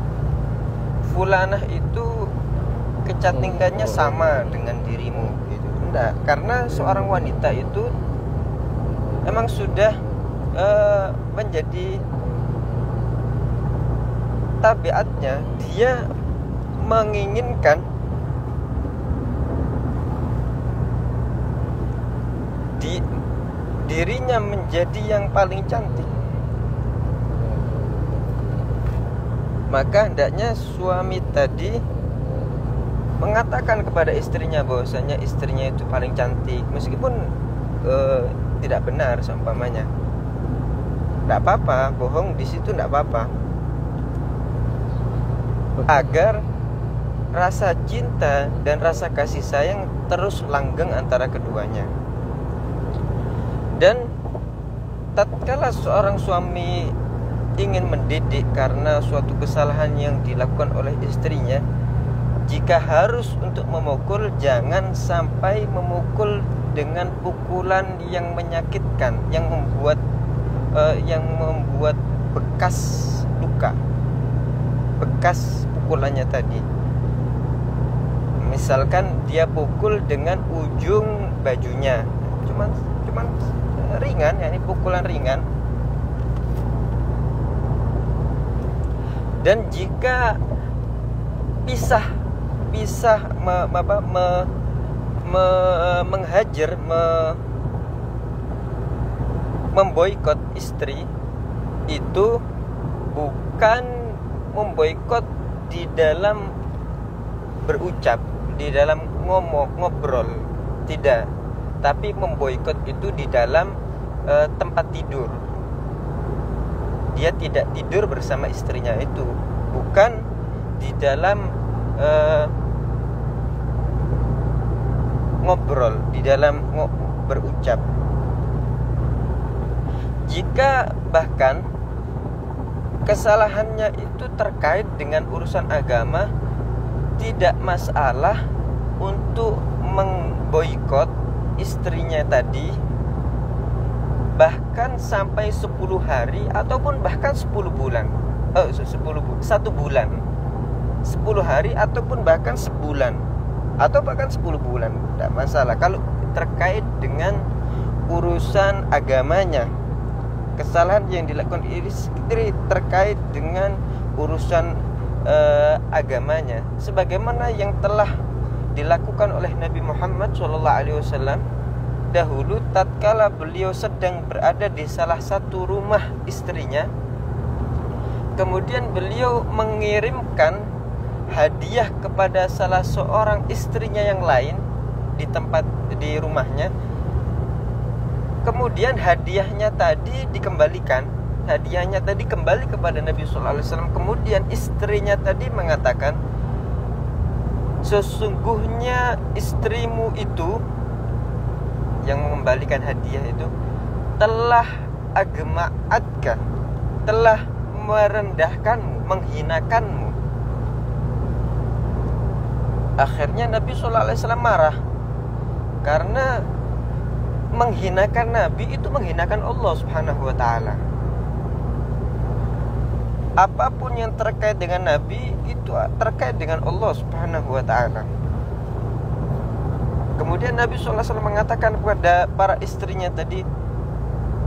fulanah itu kecantikannya sama dengan dirimu gitu. Enggak, karena seorang wanita itu emang sudah menjadi tabiatnya, dia menginginkan dirinya menjadi yang paling cantik. Maka hendaknya suami tadi mengatakan kepada istrinya bahwasanya istrinya itu paling cantik, meskipun tidak benar seumpamanya. Tidak apa-apa, bohong di situ tidak apa-apa. Agar rasa cinta dan rasa kasih sayang terus langgeng antara keduanya. Dan tatkala seorang suami ingin mendidik karena suatu kesalahan yang dilakukan oleh istrinya, jika harus untuk memukul, jangan sampai memukul dengan pukulan yang menyakitkan, yang membuat bekas luka, bekas pukulannya tadi. Misalkan dia pukul dengan ujung bajunya, cuman ringan, yakni pukulan ringan. Dan jika menghajar, memboikot istri, itu bukan memboikot di dalam berucap, di dalam ngobrol, tidak, tapi memboikot itu di dalam tempat tidur. Dia tidak tidur bersama istrinya itu, bukan di dalam ngobrol, di dalam berucap. Jika bahkan kesalahannya itu terkait dengan urusan agama, tidak masalah untuk memboikot istrinya tadi, bahkan sampai 10 hari ataupun bahkan 10 bulan. 1 bulan. 10 hari ataupun bahkan sebulan, atau bahkan 10 bulan, tidak masalah kalau terkait dengan urusan agamanya. Kesalahan yang dilakukan istri terkait dengan urusan agamanya, sebagaimana yang telah dilakukan oleh Nabi Muhammad SAW dahulu tatkala beliau sedang berada di salah satu rumah istrinya. Kemudian beliau mengirimkan hadiah kepada salah seorang istrinya yang lain di rumahnya. Kemudian hadiahnya tadi dikembalikan, hadiahnya tadi kembali kepada Nabi SAW. Kemudian istrinya tadi mengatakan, sesungguhnya istrimu itu yang mengembalikan hadiah itu telah agma'atka, telah merendahkanmu, menghinakanmu. Akhirnya Nabi SAW marah, karena menghinakan Nabi itu menghinakan Allah Subhanahu wa ta'ala. Apapun yang terkait dengan Nabi itu terkait dengan Allah Subhanahu wa ta'ala. Kemudian Nabi SAW mengatakan kepada para istrinya tadi,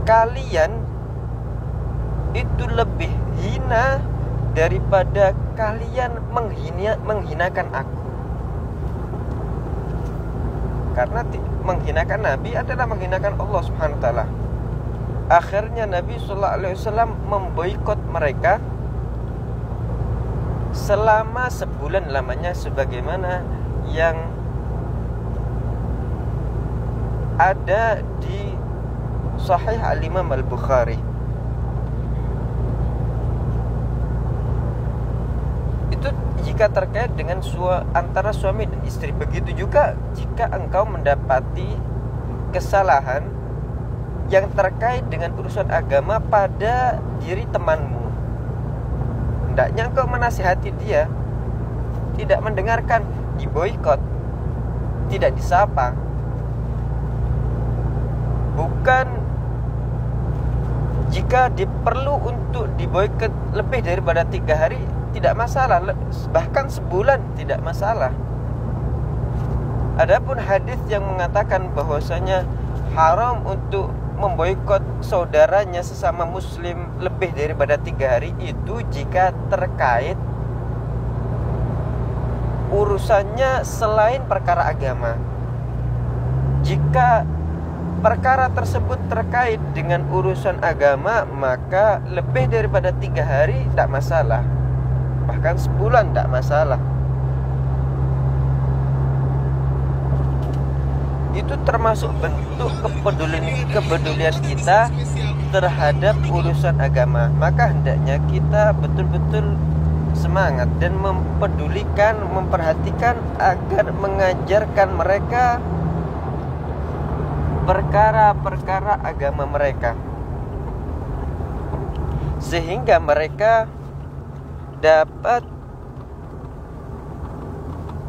kalian itu lebih hina daripada kalian menghinakan aku. Karena menghinakan Nabi adalah menghinakan Allah Subhanahu wa ta'ala. Akhirnya Nabi SAW memboikot mereka selama sebulan lamanya, sebagaimana yang ada di Sahih Al-Imam Al-Bukhari. Itu jika terkait dengan antara suami dan istri. Begitu juga jika engkau mendapati kesalahan yang terkait dengan urusan agama pada diri temanmu, hendaknya engkau menasihati dia, tidak mendengarkan, diboikot, tidak disapa. Bukan jika diperlu untuk diboikot lebih daripada 3 hari, tidak masalah, bahkan sebulan tidak masalah. Adapun hadis yang mengatakan bahwasanya haram untuk memboikot saudaranya sesama muslim lebih daripada 3 hari, itu jika terkait urusannya selain perkara agama. Jika perkara tersebut terkait dengan urusan agama, maka lebih daripada 3 hari tidak masalah, bahkan sebulan tidak masalah. Itu termasuk bentuk kepedulian kita terhadap urusan agama. Maka hendaknya kita betul-betul semangat dan mempedulikan, memperhatikan agar mengajarkan mereka perkara-perkara agama mereka, sehingga mereka dapat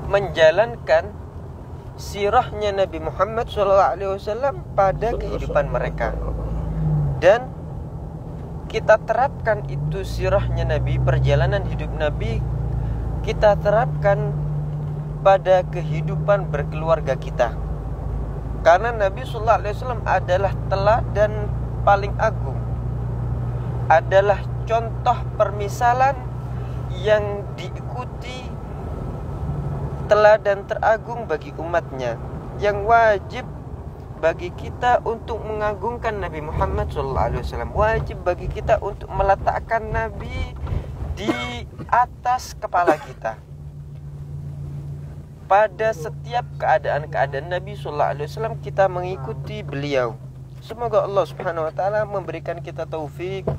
menjalankan sirahnya Nabi Muhammad SAW pada kehidupan mereka. Dan kita terapkan itu sirahnya Nabi, perjalanan hidup Nabi, kita terapkan pada kehidupan berkeluarga kita. Karena Nabi SAW adalah teladan paling agung, adalah contoh permisalan yang diikuti, teladan teragung bagi umatnya, yang wajib bagi kita untuk mengagungkan Nabi Muhammad SAW. Wajib bagi kita untuk meletakkan Nabi di atas kepala kita. Pada setiap keadaan-keadaan Nabi SAW kita mengikuti beliau. Semoga Allah Subhanahu wa ta'ala memberikan kita taufik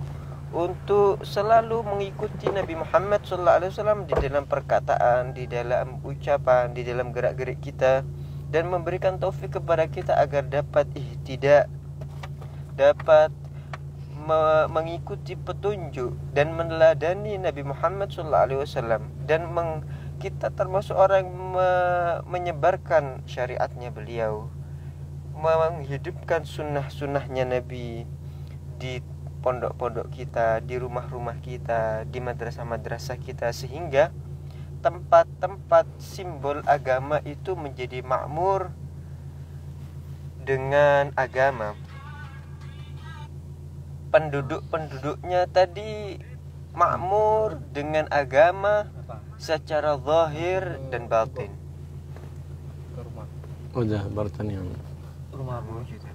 untuk selalu mengikuti Nabi Muhammad SAW di dalam perkataan, di dalam ucapan, di dalam gerak-gerik kita, dan memberikan taufik kepada kita agar dapat ihtidak, dapat mengikuti petunjuk dan meneladani Nabi Muhammad SAW, dan kita termasuk orang yang menyebarkan syariatnya beliau, menghidupkan sunnah-sunnahnya Nabi di pondok-pondok kita, di rumah-rumah kita, di madrasah-madrasah kita, sehingga tempat-tempat simbol agama itu menjadi makmur dengan agama. Penduduk-penduduknya tadi makmur dengan agama secara zahir dan batin. Udah bertanya. Rumahmu juga.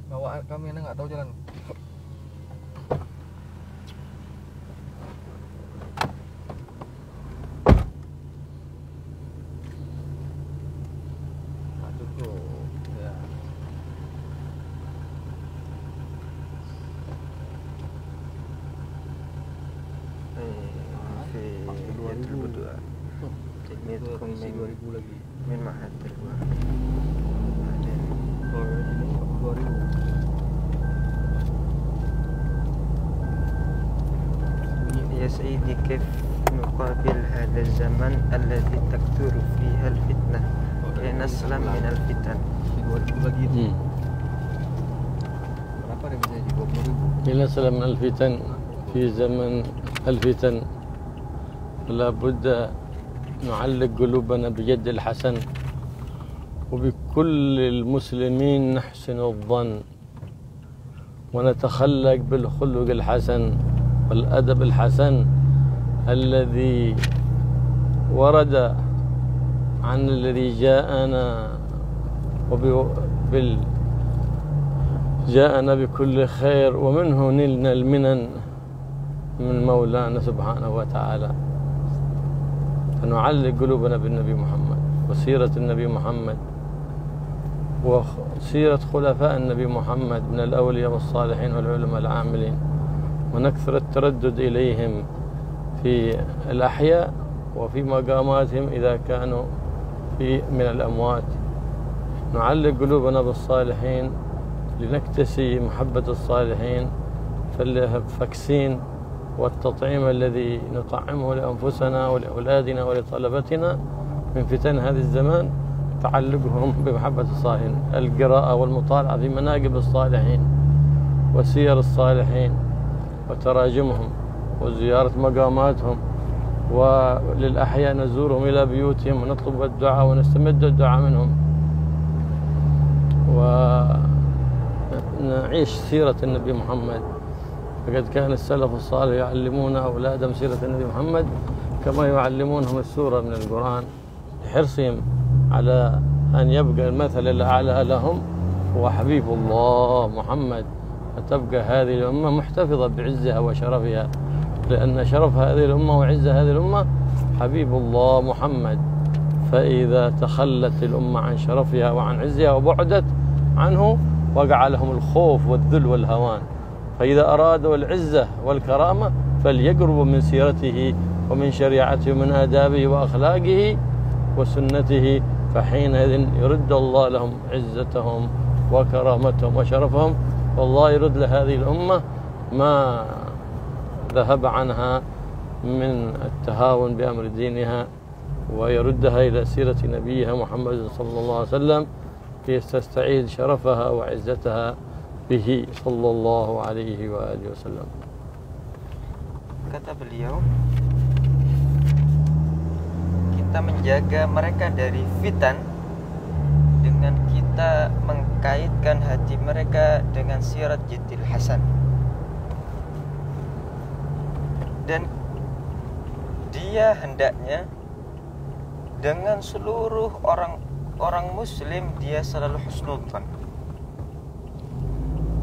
Bawa kami nggak tahu jalan. Isi 2000 lagi. Min mahal tergua. يا سيدي كيف نقابل هذا الزمن الذي تكثر فيها الفتنة لنسلم من الفتن. 2000 lagi. Berapa revisi? 20.000. لنسلم من الفتن في زمن الفتن لا بد نعلق قلوبنا بجد الحسن، وبكل المسلمين نحسن الظن ونتخلق بالخلق الحسن والأدب الحسن الذي ورد عن الذي جاءنا بكل خير، ومنه نلنا المنن من مولانا سبحانه وتعالى. فنعلق قلوبنا بالنبي محمد وسيرة النبي محمد وسيرة خلفاء النبي محمد من الأولياء والصالحين والعلماء العاملين، ونكثر التردد إليهم في الأحياء وفي مقاماتهم إذا كانوا من الأموات. نعلق قلوبنا بالصالحين لنكتسي محبة الصالحين، فالفاكسين والتطعيم الذي نطعمه لأنفسنا ولأولادنا ولطلبتنا من فتن هذا الزمان تعلقهم بمحبة الصالحين. القراءة والمطالعة في مناقب الصالحين وسير الصالحين وتراجمهم وزيارة مقاماتهم، وللأحياء نزورهم إلى بيوتهم ونطلب الدعاء ونستمد الدعاء منهم، ونعيش سيرة النبي محمد. فقد كان السلف الصالح يعلمون أولادهم سيرة النبي محمد كما يعلمونهم السورة من القرآن، لحرصهم على أن يبقى المثل الأعلى لهم هو حبيب الله محمد، فتبقى هذه الأمة محتفظة بعزها وشرفها، لأن شرف هذه الأمة وعز هذه الأمة حبيب الله محمد. فإذا تخلت الأمة عن شرفها وعن عزها وبعدت عنه وقع لهم الخوف والذل والهوان. فإذا أرادوا العزة والكرامة فليقربوا من سيرته ومن شريعته ومن آدابه وأخلاقه وسنته، فحينئذ يرد الله لهم عزتهم وكرامتهم وشرفهم، والله يرد لهذه الأمة ما ذهب عنها من التهاون بأمر دينها، ويردها إلى سيرة نبيها محمد صلى الله عليه وسلم لتستعيد شرفها وعزتها به صلى الله عليه وآله وسلم. Kata beliau, kita menjaga mereka dari fitan dengan kita mengkaitkan hati mereka dengan sirat jadil hasan, dan dia hendaknya dengan seluruh orang muslim dia selalu husnudzan.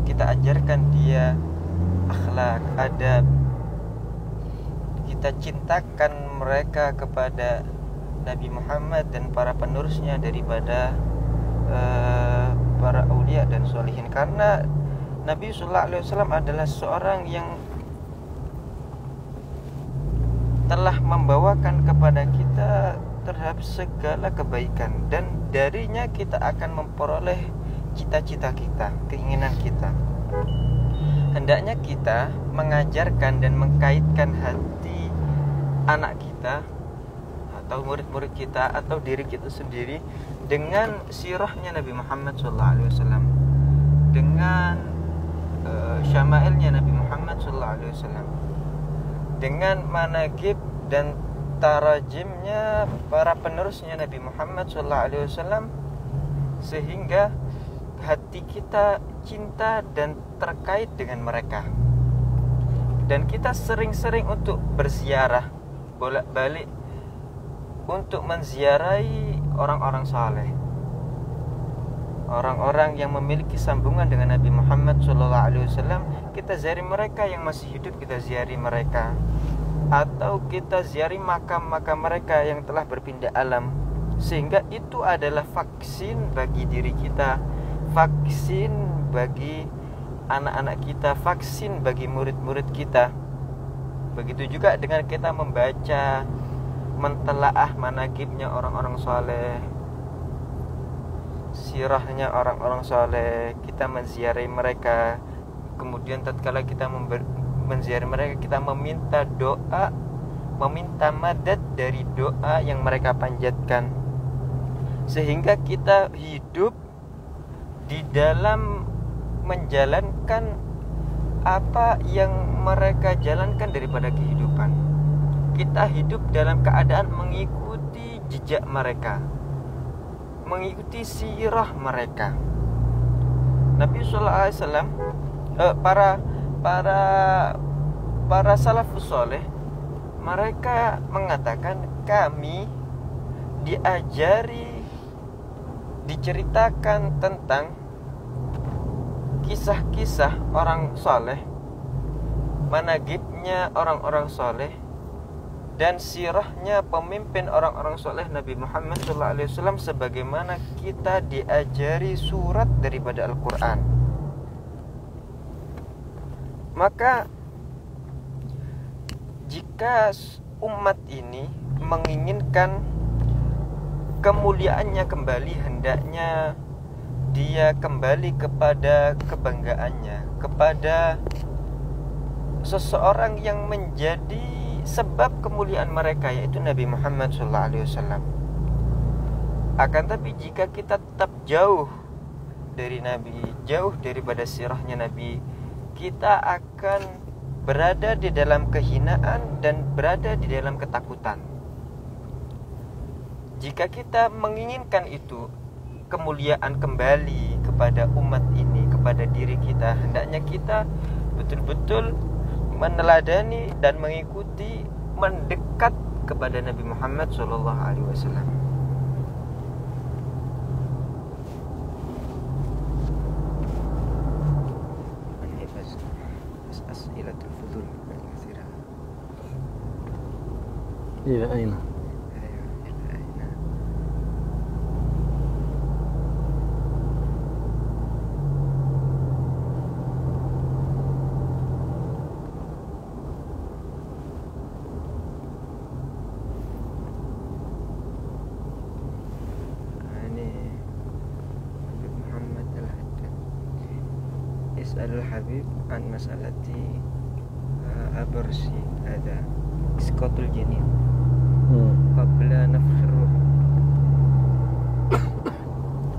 Kita ajarkan dia akhlak, adab, kita cintakan mereka kepada Nabi Muhammad dan para penerusnya daripada para aulia dan sholihin, karena Nabi Sallallahu Alaihi Wasallam adalah seorang yang telah membawakan kepada kita terhadap segala kebaikan, dan darinya kita akan memperoleh cita-cita kita, keinginan kita. Hendaknya kita mengajarkan dan mengkaitkan hati anak kita atau murid-murid kita atau diri kita sendiri dengan sirahnya Nabi Muhammad SAW, dengan syama'ilnya Nabi Muhammad SAW, dengan manaqib dan tarajimnya para penerusnya Nabi Muhammad SAW, sehingga hati kita cinta dan terkait dengan mereka, dan kita sering-sering untuk berziarah, bolak-balik untuk menziarahi orang-orang saleh, orang-orang yang memiliki sambungan dengan Nabi Muhammad SAW. Kita ziarahi mereka yang masih hidup, kita ziarahi mereka, atau kita ziarahi makam-makam mereka yang telah berpindah alam, sehingga itu adalah vaksin bagi diri kita, vaksin bagi anak-anak kita, vaksin bagi murid-murid kita. Begitu juga dengan kita membaca, mentelaah manaqibnya orang-orang saleh, sirahnya orang-orang saleh, kita menziarahi mereka. Kemudian tatkala kita menziarahi mereka, kita meminta doa, meminta madad dari doa yang mereka panjatkan, sehingga kita hidup di dalam menjalankan apa yang mereka jalankan daripada kehidupan. Kita hidup dalam keadaan mengikuti jejak mereka, mengikuti sirah mereka. Nabi sallallahu alaihi wasallam, para salafus soleh, mereka mengatakan kami diajari, diceritakan tentang kisah-kisah orang soleh, managibnya orang-orang soleh, dan sirahnya pemimpin orang-orang soleh Nabi Muhammad SAW, sebagaimana kita diajari surat daripada Al-Quran. Maka jika umat ini menginginkan kemuliaannya kembali, hendaknya dia kembali kepada kebanggaannya, kepada seseorang yang menjadi sebab kemuliaan mereka, yaitu Nabi Muhammad SAW. Akan tapi jika kita tetap jauh dari Nabi, jauh daripada sirahnya Nabi, kita akan berada di dalam kehinaan dan berada di dalam ketakutan. Jika kita menginginkan itu, kemuliaan kembali kepada umat ini, kepada diri kita, hendaknya kita betul-betul meneladani dan mengikuti, mendekat kepada Nabi Muhammad SAW. إلى أين؟ يسأل الحبيب عن مسألة أبرص هذا إسقاط الجنين قبل نفخ الروح.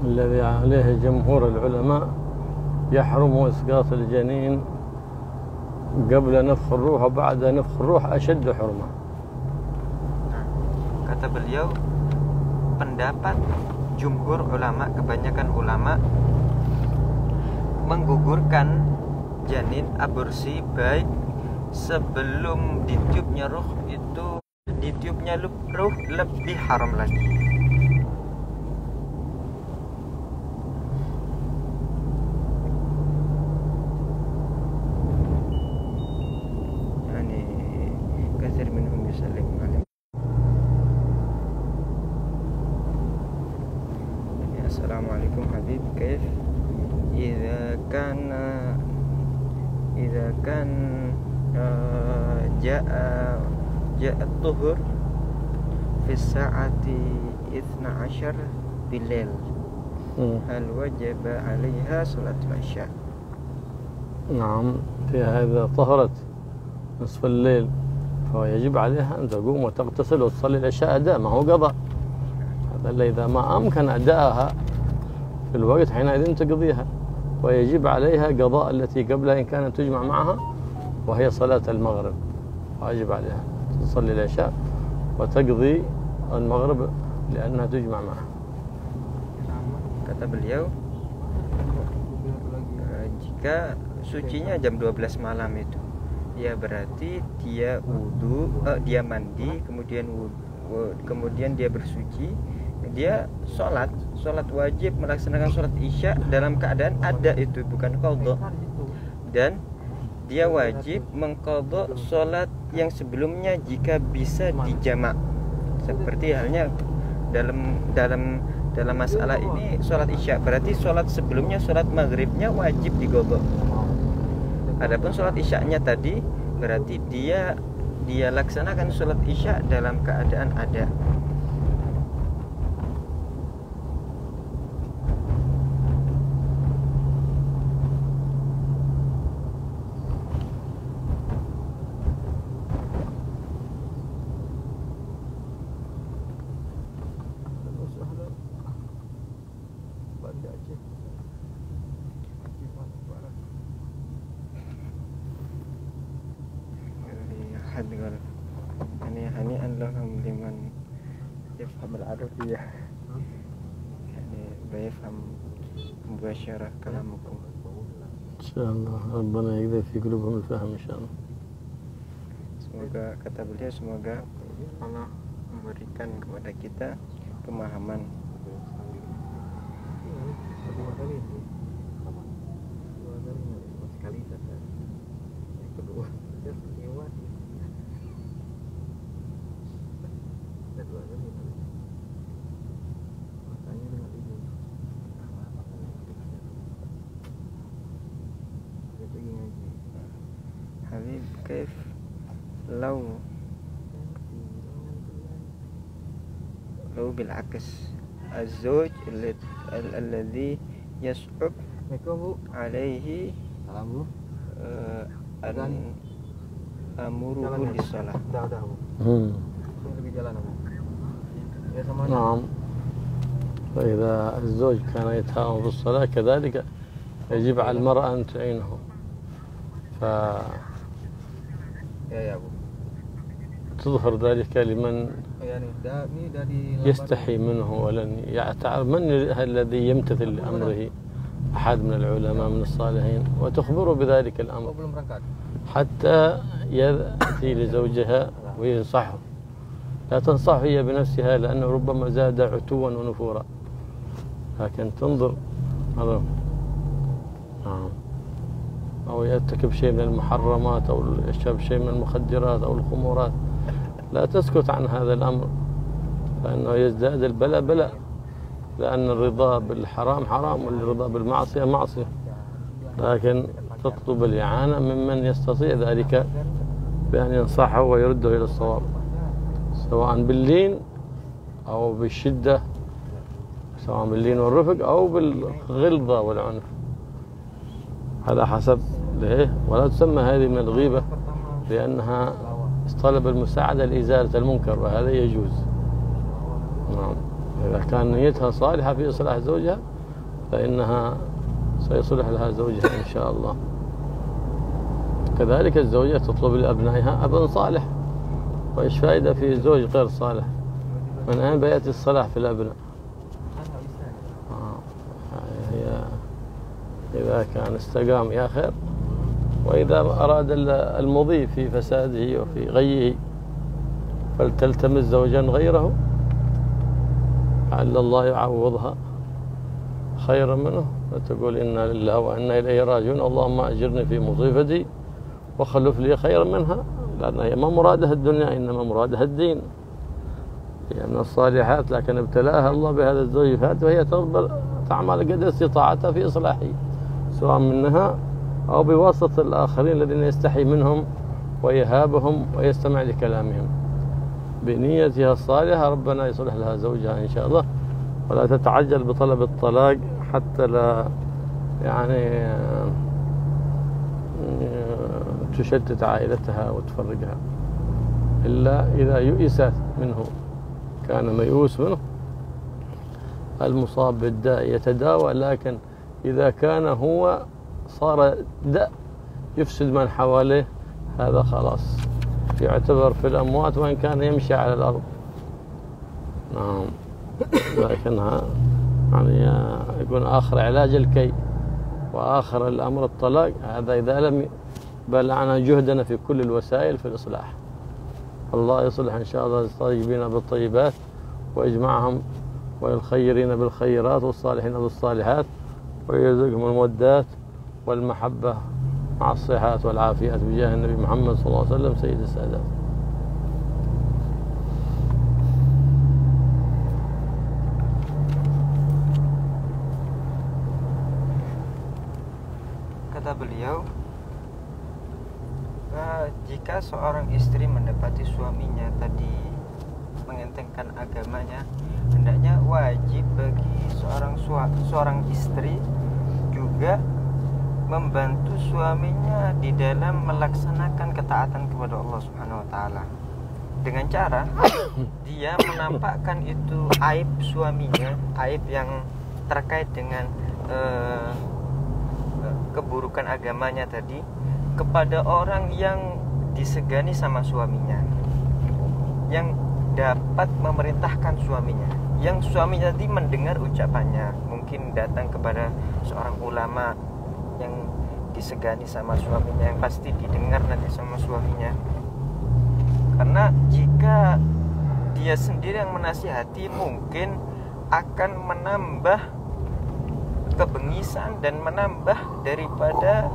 الذي عليه جمهور العلماء يحرم إسقاط الجنين قبل نفخ الروح وبعد نفخ الروح أشد حرمة. Kata beliau, pendapat jumhur ulama, kebanyakan ulama, menggugurkan janin aborsi baik sebelum ditiupnya ruh, itu ditiupnya ruh lebih haram lagi. Yani katsir minhum yusallim alaihi. Assalamualaikum Habib, kaif إذا كان جاء الطهر في الساعة 12 بالليل هل وجب عليها صلاة العشاء؟ نعم، في هذا طهرت نصف الليل، فيجب عليها أن تقوم وتغتسل وتصلي العشاء أداء، ما هو قضاء. هذا إذا ما أمكن أداءها في الوقت حينئذ تقضيها، ويجب عليها قضاء التي قبلها إن كانت تجمع معها، وهي صلاة المغرب. واجب عليها تصلي العشاء وتقضي المغرب لأنها تجمع معها. Kata beliau, jika sucinya jam 12 malam itu, ya berarti dia wudu, dia mandi, kemudian dia bersuci, dia sholat wajib, melaksanakan sholat isya dalam keadaan ada, itu bukan qadha, dan dia wajib mengqadha sholat yang sebelumnya jika bisa dijamak. Seperti halnya dalam masalah ini sholat isya, berarti sholat sebelumnya, sholat maghribnya wajib diqadha. Adapun sholat isyanya tadi berarti dia laksanakan sholat isya dalam keadaan ada. واحد قال يعني هنيئا لهم لمن يفهم العربية يعني بيفهم مباشرة كلامكم. إن شاء الله ربنا يقذف في قلوبهم الفهم إن شاء الله. Semoga kata beliau, semoga Allah memberikan kepada kita pemahaman. Habib, كيف لو بالعكس الزوج الذي يصعب عليه أن أمره للصلاة. نعم. فإذا الزوج كان يتهاون في الصلاة كذلك يجب على المرأة أن تعينه. تظهر ذلك لمن يستحي منه ولن يعترف من الذي يمتثل لأمره، أحد من العلماء من الصالحين، وتخبره بذلك الأمر حتى يأتي لزوجها وينصحه. لا تنصح هي بنفسها لأنه ربما زاد عتوا ونفورا، لكن تنظر أو يرتكب شيء من المحرمات أو يشرب شيء من المخدرات أو الخمورات، لا تسكت عن هذا الأمر لأنه يزداد البلاء بلاء، لأن الرضا بالحرام حرام والرضا بالمعصية معصية، لكن تطلب الإعانة ممن يستطيع ذلك بأن ينصحه ويرده إلى الصواب، سواء باللين أو بالشدة، سواء باللين والرفق أو بالغلظة والعنف، على حسب ليه. ولا تسمى هذه من الغيبة لأنها طلب المساعدة لإزالة المنكر، وهذا يجوز. نعم. إذا كان نيتها صالحة في إصلاح زوجها فإنها سيصلح لها زوجها إن شاء الله. كذلك الزوجة تطلب لأبنائها أبا صالح، وإيش فائدة في زوج غير صالح؟ من أين بيأتي الصلاح في الأبناء؟ إذا كان استقام يا خير، وإذا أراد المضي في فساده وفي غيه فلتلتمس زوجا غيره لعل الله يعوضها خيرا منه، فتقول إنا لله وإنا إليه راجعون، اللهم أجرني في مصيبتي وخلف لي خيرا منها، لأن هي ما مرادها الدنيا إنما مرادها الدين. هي من الصالحات لكن ابتلاها الله بهذا الزوج فات، وهي تعمل قدر استطاعتها في إصلاحه، سواء منها أو بواسطة الآخرين الذين يستحي منهم ويهابهم ويستمع لكلامهم. بنيتها الصالحة ربنا يصلح لها زوجها إن شاء الله، ولا تتعجل بطلب الطلاق حتى لا يعني تشتت عائلتها وتفرقها، إلا إذا يئست منه، كان ميؤوس منه. المصاب بالداء يتداوى، لكن إذا كان هو صار داء يفسد من حواليه هذا خلاص يعتبر في الأموات وإن كان يمشي على الأرض. نعم. لكنها يعني يكون آخر علاج الكي وآخر الأمر الطلاق، هذا إذا لم بلعنا جهدنا في كل الوسائل في الإصلاح. الله يصلح إن شاء الله الطيبين بالطيبات ويجمعهم، والخيرين بالخيرات والصالحين بالصالحات، ويرزقهم المودات والمحبة مع الصحات والعافيات بجاه النبي محمد صلى الله عليه وسلم سيد السادات. Kata beliau, jika seorang istri mendapati suaminya tadi mengentengkan agamanya, hendaknya wajib bagi seorang istri juga membantu suaminya di dalam melaksanakan ketaatan kepada Allah Subhanahu wa taala. Dengan cara dia menampakkan itu aib suaminya, aib yang terkait dengan keburukan agamanya tadi, kepada orang yang disegani sama suaminya, yang dapat memerintahkan suaminya, yang suaminya tadi mendengar ucapannya, mungkin datang kepada seorang ulama yang disegani sama suaminya, yang pasti didengar nanti sama suaminya. Karena jika dia sendiri yang menasihati, mungkin akan menambah kebengisan dan menambah daripada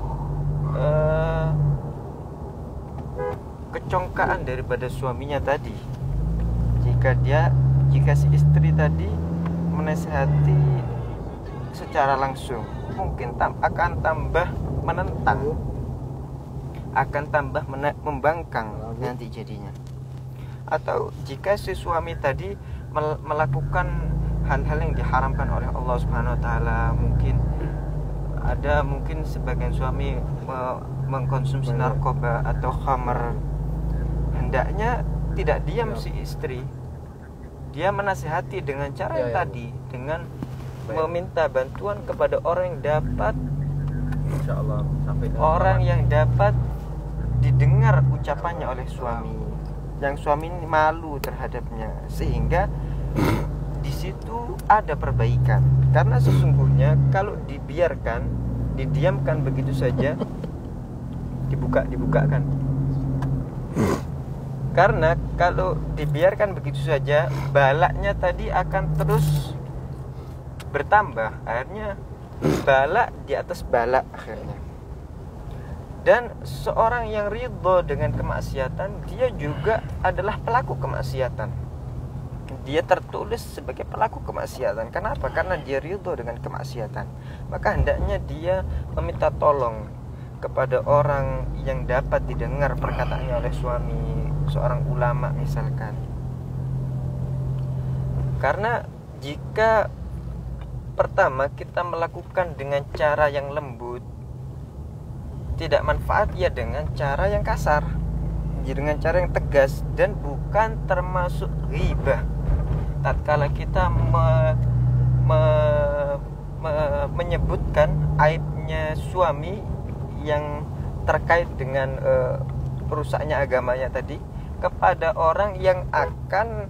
kecongkaan daripada suaminya tadi. Jika si istri tadi menasihati secara langsung, mungkin akan tambah menentang, akan tambah membangkang nanti jadinya. Atau jika si suami tadi melakukan hal-hal yang diharamkan oleh Allah Subhanahu wa taala, mungkin sebagian suami mengkonsumsi narkoba atau khamar, hendaknya tidak diam si istri. Dia menasihati dengan cara yang tadi, dengan meminta bantuan kepada orang yang dapat, insyaallah sampai orang yang dapat didengar ucapannya oleh suami, yang suami ini malu terhadapnya, sehingga di situ ada perbaikan. Karena sesungguhnya kalau didiamkan begitu saja, dibukakan. Karena kalau dibiarkan begitu saja, balaknya tadi akan terus bertambah. Akhirnya balak di atas balak akhirnya. Dan seorang yang ridho dengan kemaksiatan, dia juga adalah pelaku kemaksiatan. Dia tertulis sebagai pelaku kemaksiatan. Kenapa? Karena dia ridho dengan kemaksiatan. Maka hendaknya dia meminta tolong kepada orang yang dapat didengar perkataannya oleh suami, seorang ulama misalkan. Karena jika pertama kita melakukan dengan cara yang lembut, tidak manfaat ya dengan cara yang kasar, dengan cara yang tegas, dan bukan termasuk ghibah. Tatkala kita menyebutkan aibnya suami yang terkait dengan rusaknya agamanya tadi kepada orang yang akan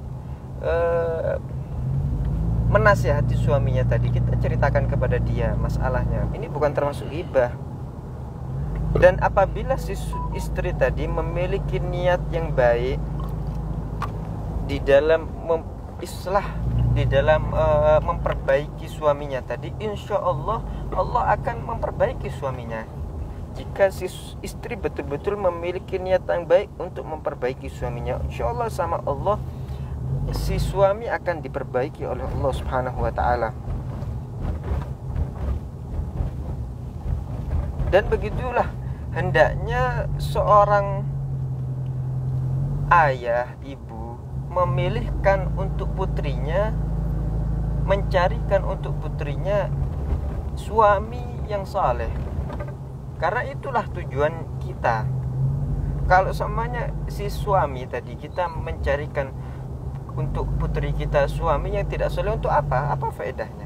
menasihati suaminya tadi, kita ceritakan kepada dia masalahnya, ini bukan termasuk ghibah. Dan apabila si istri tadi memiliki niat yang baik di dalam memperbaiki suaminya tadi, insya Allah akan memperbaiki suaminya. Jika si istri betul-betul memiliki niat yang baik untuk memperbaiki suaminya, insya Allah sama Allah si suami akan diperbaiki oleh Allah Subhanahu wa ta'ala. Dan begitulah hendaknya seorang ayah, ibu memilihkan untuk putrinya, mencarikan untuk putrinya suami yang saleh. Karena itulah tujuan kita. Kalau semuanya si suami tadi, kita mencarikan untuk putri kita suami yang tidak saleh, untuk apa? Apa faedahnya?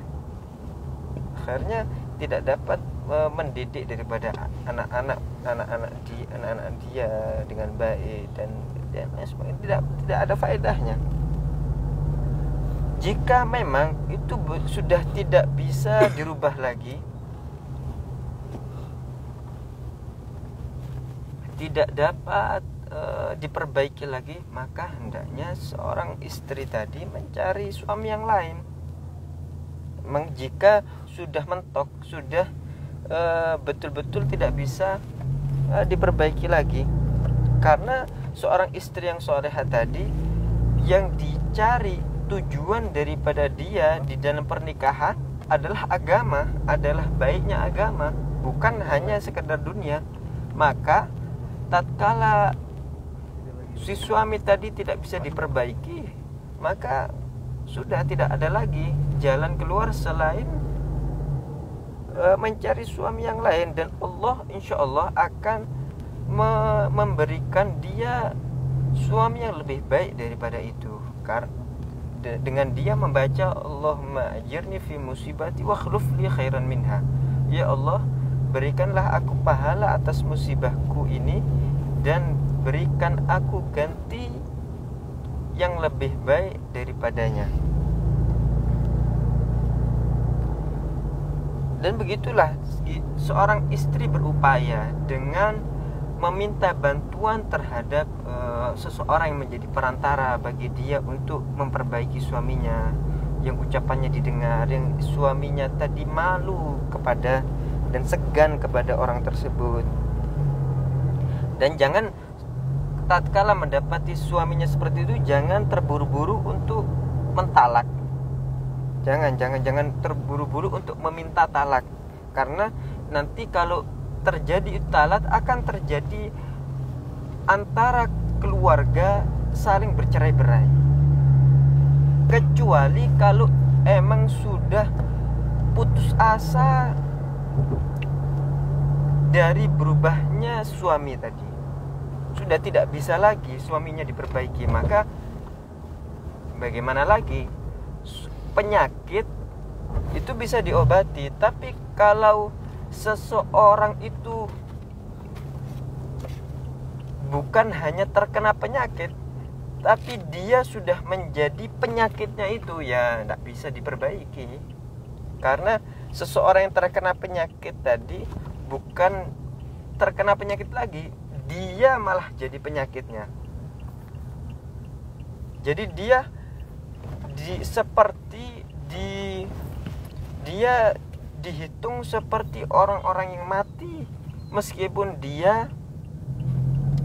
Akhirnya tidak dapat mendidik daripada anak-anak dia dengan baik dan sebagainya. Tidak ada faedahnya. Jika memang itu sudah tidak bisa dirubah lagi, tidak dapat diperbaiki lagi, maka hendaknya seorang istri tadi mencari suami yang lain. Memang jika sudah mentok, sudah betul-betul tidak bisa diperbaiki lagi. Karena seorang istri yang salehah tadi, yang dicari tujuan daripada dia di dalam pernikahan adalah agama, adalah baiknya agama, bukan hanya sekedar dunia. Maka tatkala si suami tadi tidak bisa diperbaiki, maka sudah tidak ada lagi jalan keluar selain mencari suami yang lain. Dan Allah insya Allah akan memberikan dia suami yang lebih baik daripada itu, dengan dia membaca Allahumma ajirni fi musibati wa akhlif li khairan minha. Ya Allah, berikanlah aku pahala atas musibahku ini dan berikan aku ganti yang lebih baik daripadanya. Dan begitulah seorang istri berupaya dengan meminta bantuan terhadap seseorang yang menjadi perantara bagi dia untuk memperbaiki suaminya, yang ucapannya didengar, yang suaminya tadi malu kepada dan segan kepada orang tersebut. Dan jangan tatkala mendapati suaminya seperti itu, jangan terburu-buru untuk mentalak. Jangan terburu-buru untuk meminta talak, karena nanti kalau terjadi talak akan terjadi antara keluarga saling bercerai-berai. Kecuali kalau emang sudah putus asa dari berubahnya suami tadi, sudah tidak bisa lagi suaminya diperbaiki, maka bagaimana lagi? Penyakit itu bisa diobati. Tapi kalau seseorang itu bukan hanya terkena penyakit, tapi dia sudah menjadi penyakitnya itu, ya tidak bisa diperbaiki. Karena seseorang yang terkena penyakit tadi bukan terkena penyakit lagi, dia malah jadi penyakitnya. Jadi dia dia dihitung seperti orang-orang yang mati meskipun dia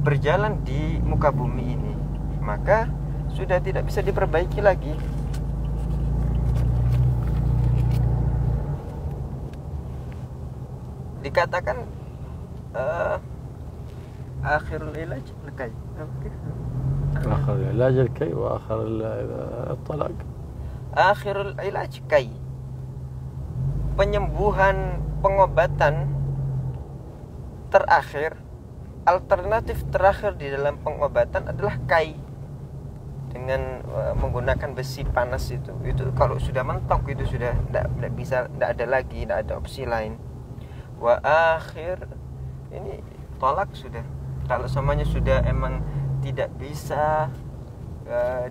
berjalan di muka bumi ini, maka sudah tidak bisa diperbaiki lagi. Dikatakan akhirul ilaj al-kay. آخر العلاج الكي وآخر الطلاق. Akhirul ilaj kay. Penyembuhan, pengobatan terakhir, alternatif terakhir di dalam pengobatan adalah kai, dengan menggunakan besi panas itu kalau sudah mentok itu sudah tidak bisa, tidak ada lagi, tidak ada opsi lain. Wa akhir ini tolak sudah. Kalau semuanya sudah emang tidak bisa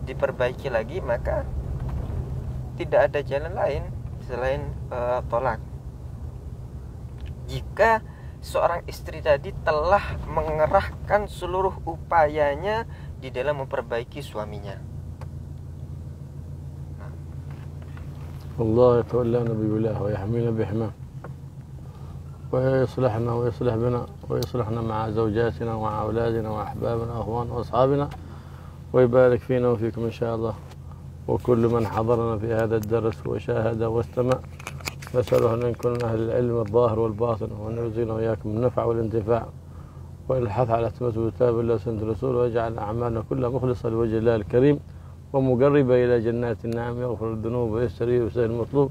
diperbaiki lagi, maka tidak ada jalan lain selain tolak. Jika seorang istri tadi telah mengerahkan seluruh upayanya di dalam memperbaiki suaminya. الله يتولانا بولاه ويحمينا بحماه ويصلحنا ويصلح بنا ويصلحنا مع زوجاتنا ومع أولادنا وأحبابنا وأخواننا وأصحابنا ويبارك فينا وفيكم إن شاء الله، وكل من حضرنا في هذا الدرس وشاهد واستمع، نسأله أن يكون من أهل العلم الظاهر والباطن، وأن يرزقنا وإياكم النفع والانتفاع والحث على تثبت كتاب الله وسنة الرسول، ويجعل أعمالنا كلها مخلصة لوجه الله الكريم ومقربة إلى جنات النعم، يغفر الذنوب ويستريد وسهل المطلوب،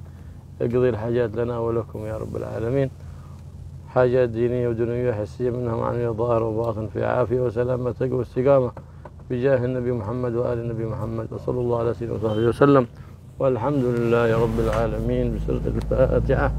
يقضي الحاجات لنا ولكم يا رب العالمين، حاجات دينية ودنيوية حسية منها معنوية ظاهر وباطن، في عافية وسلامة تقوى واستقامة بجاه النبي محمد وآل النبي محمد، وصلى الله على سيدنا وصحبه وسلم، والحمد لله رب العالمين. بسورة الفاتحة.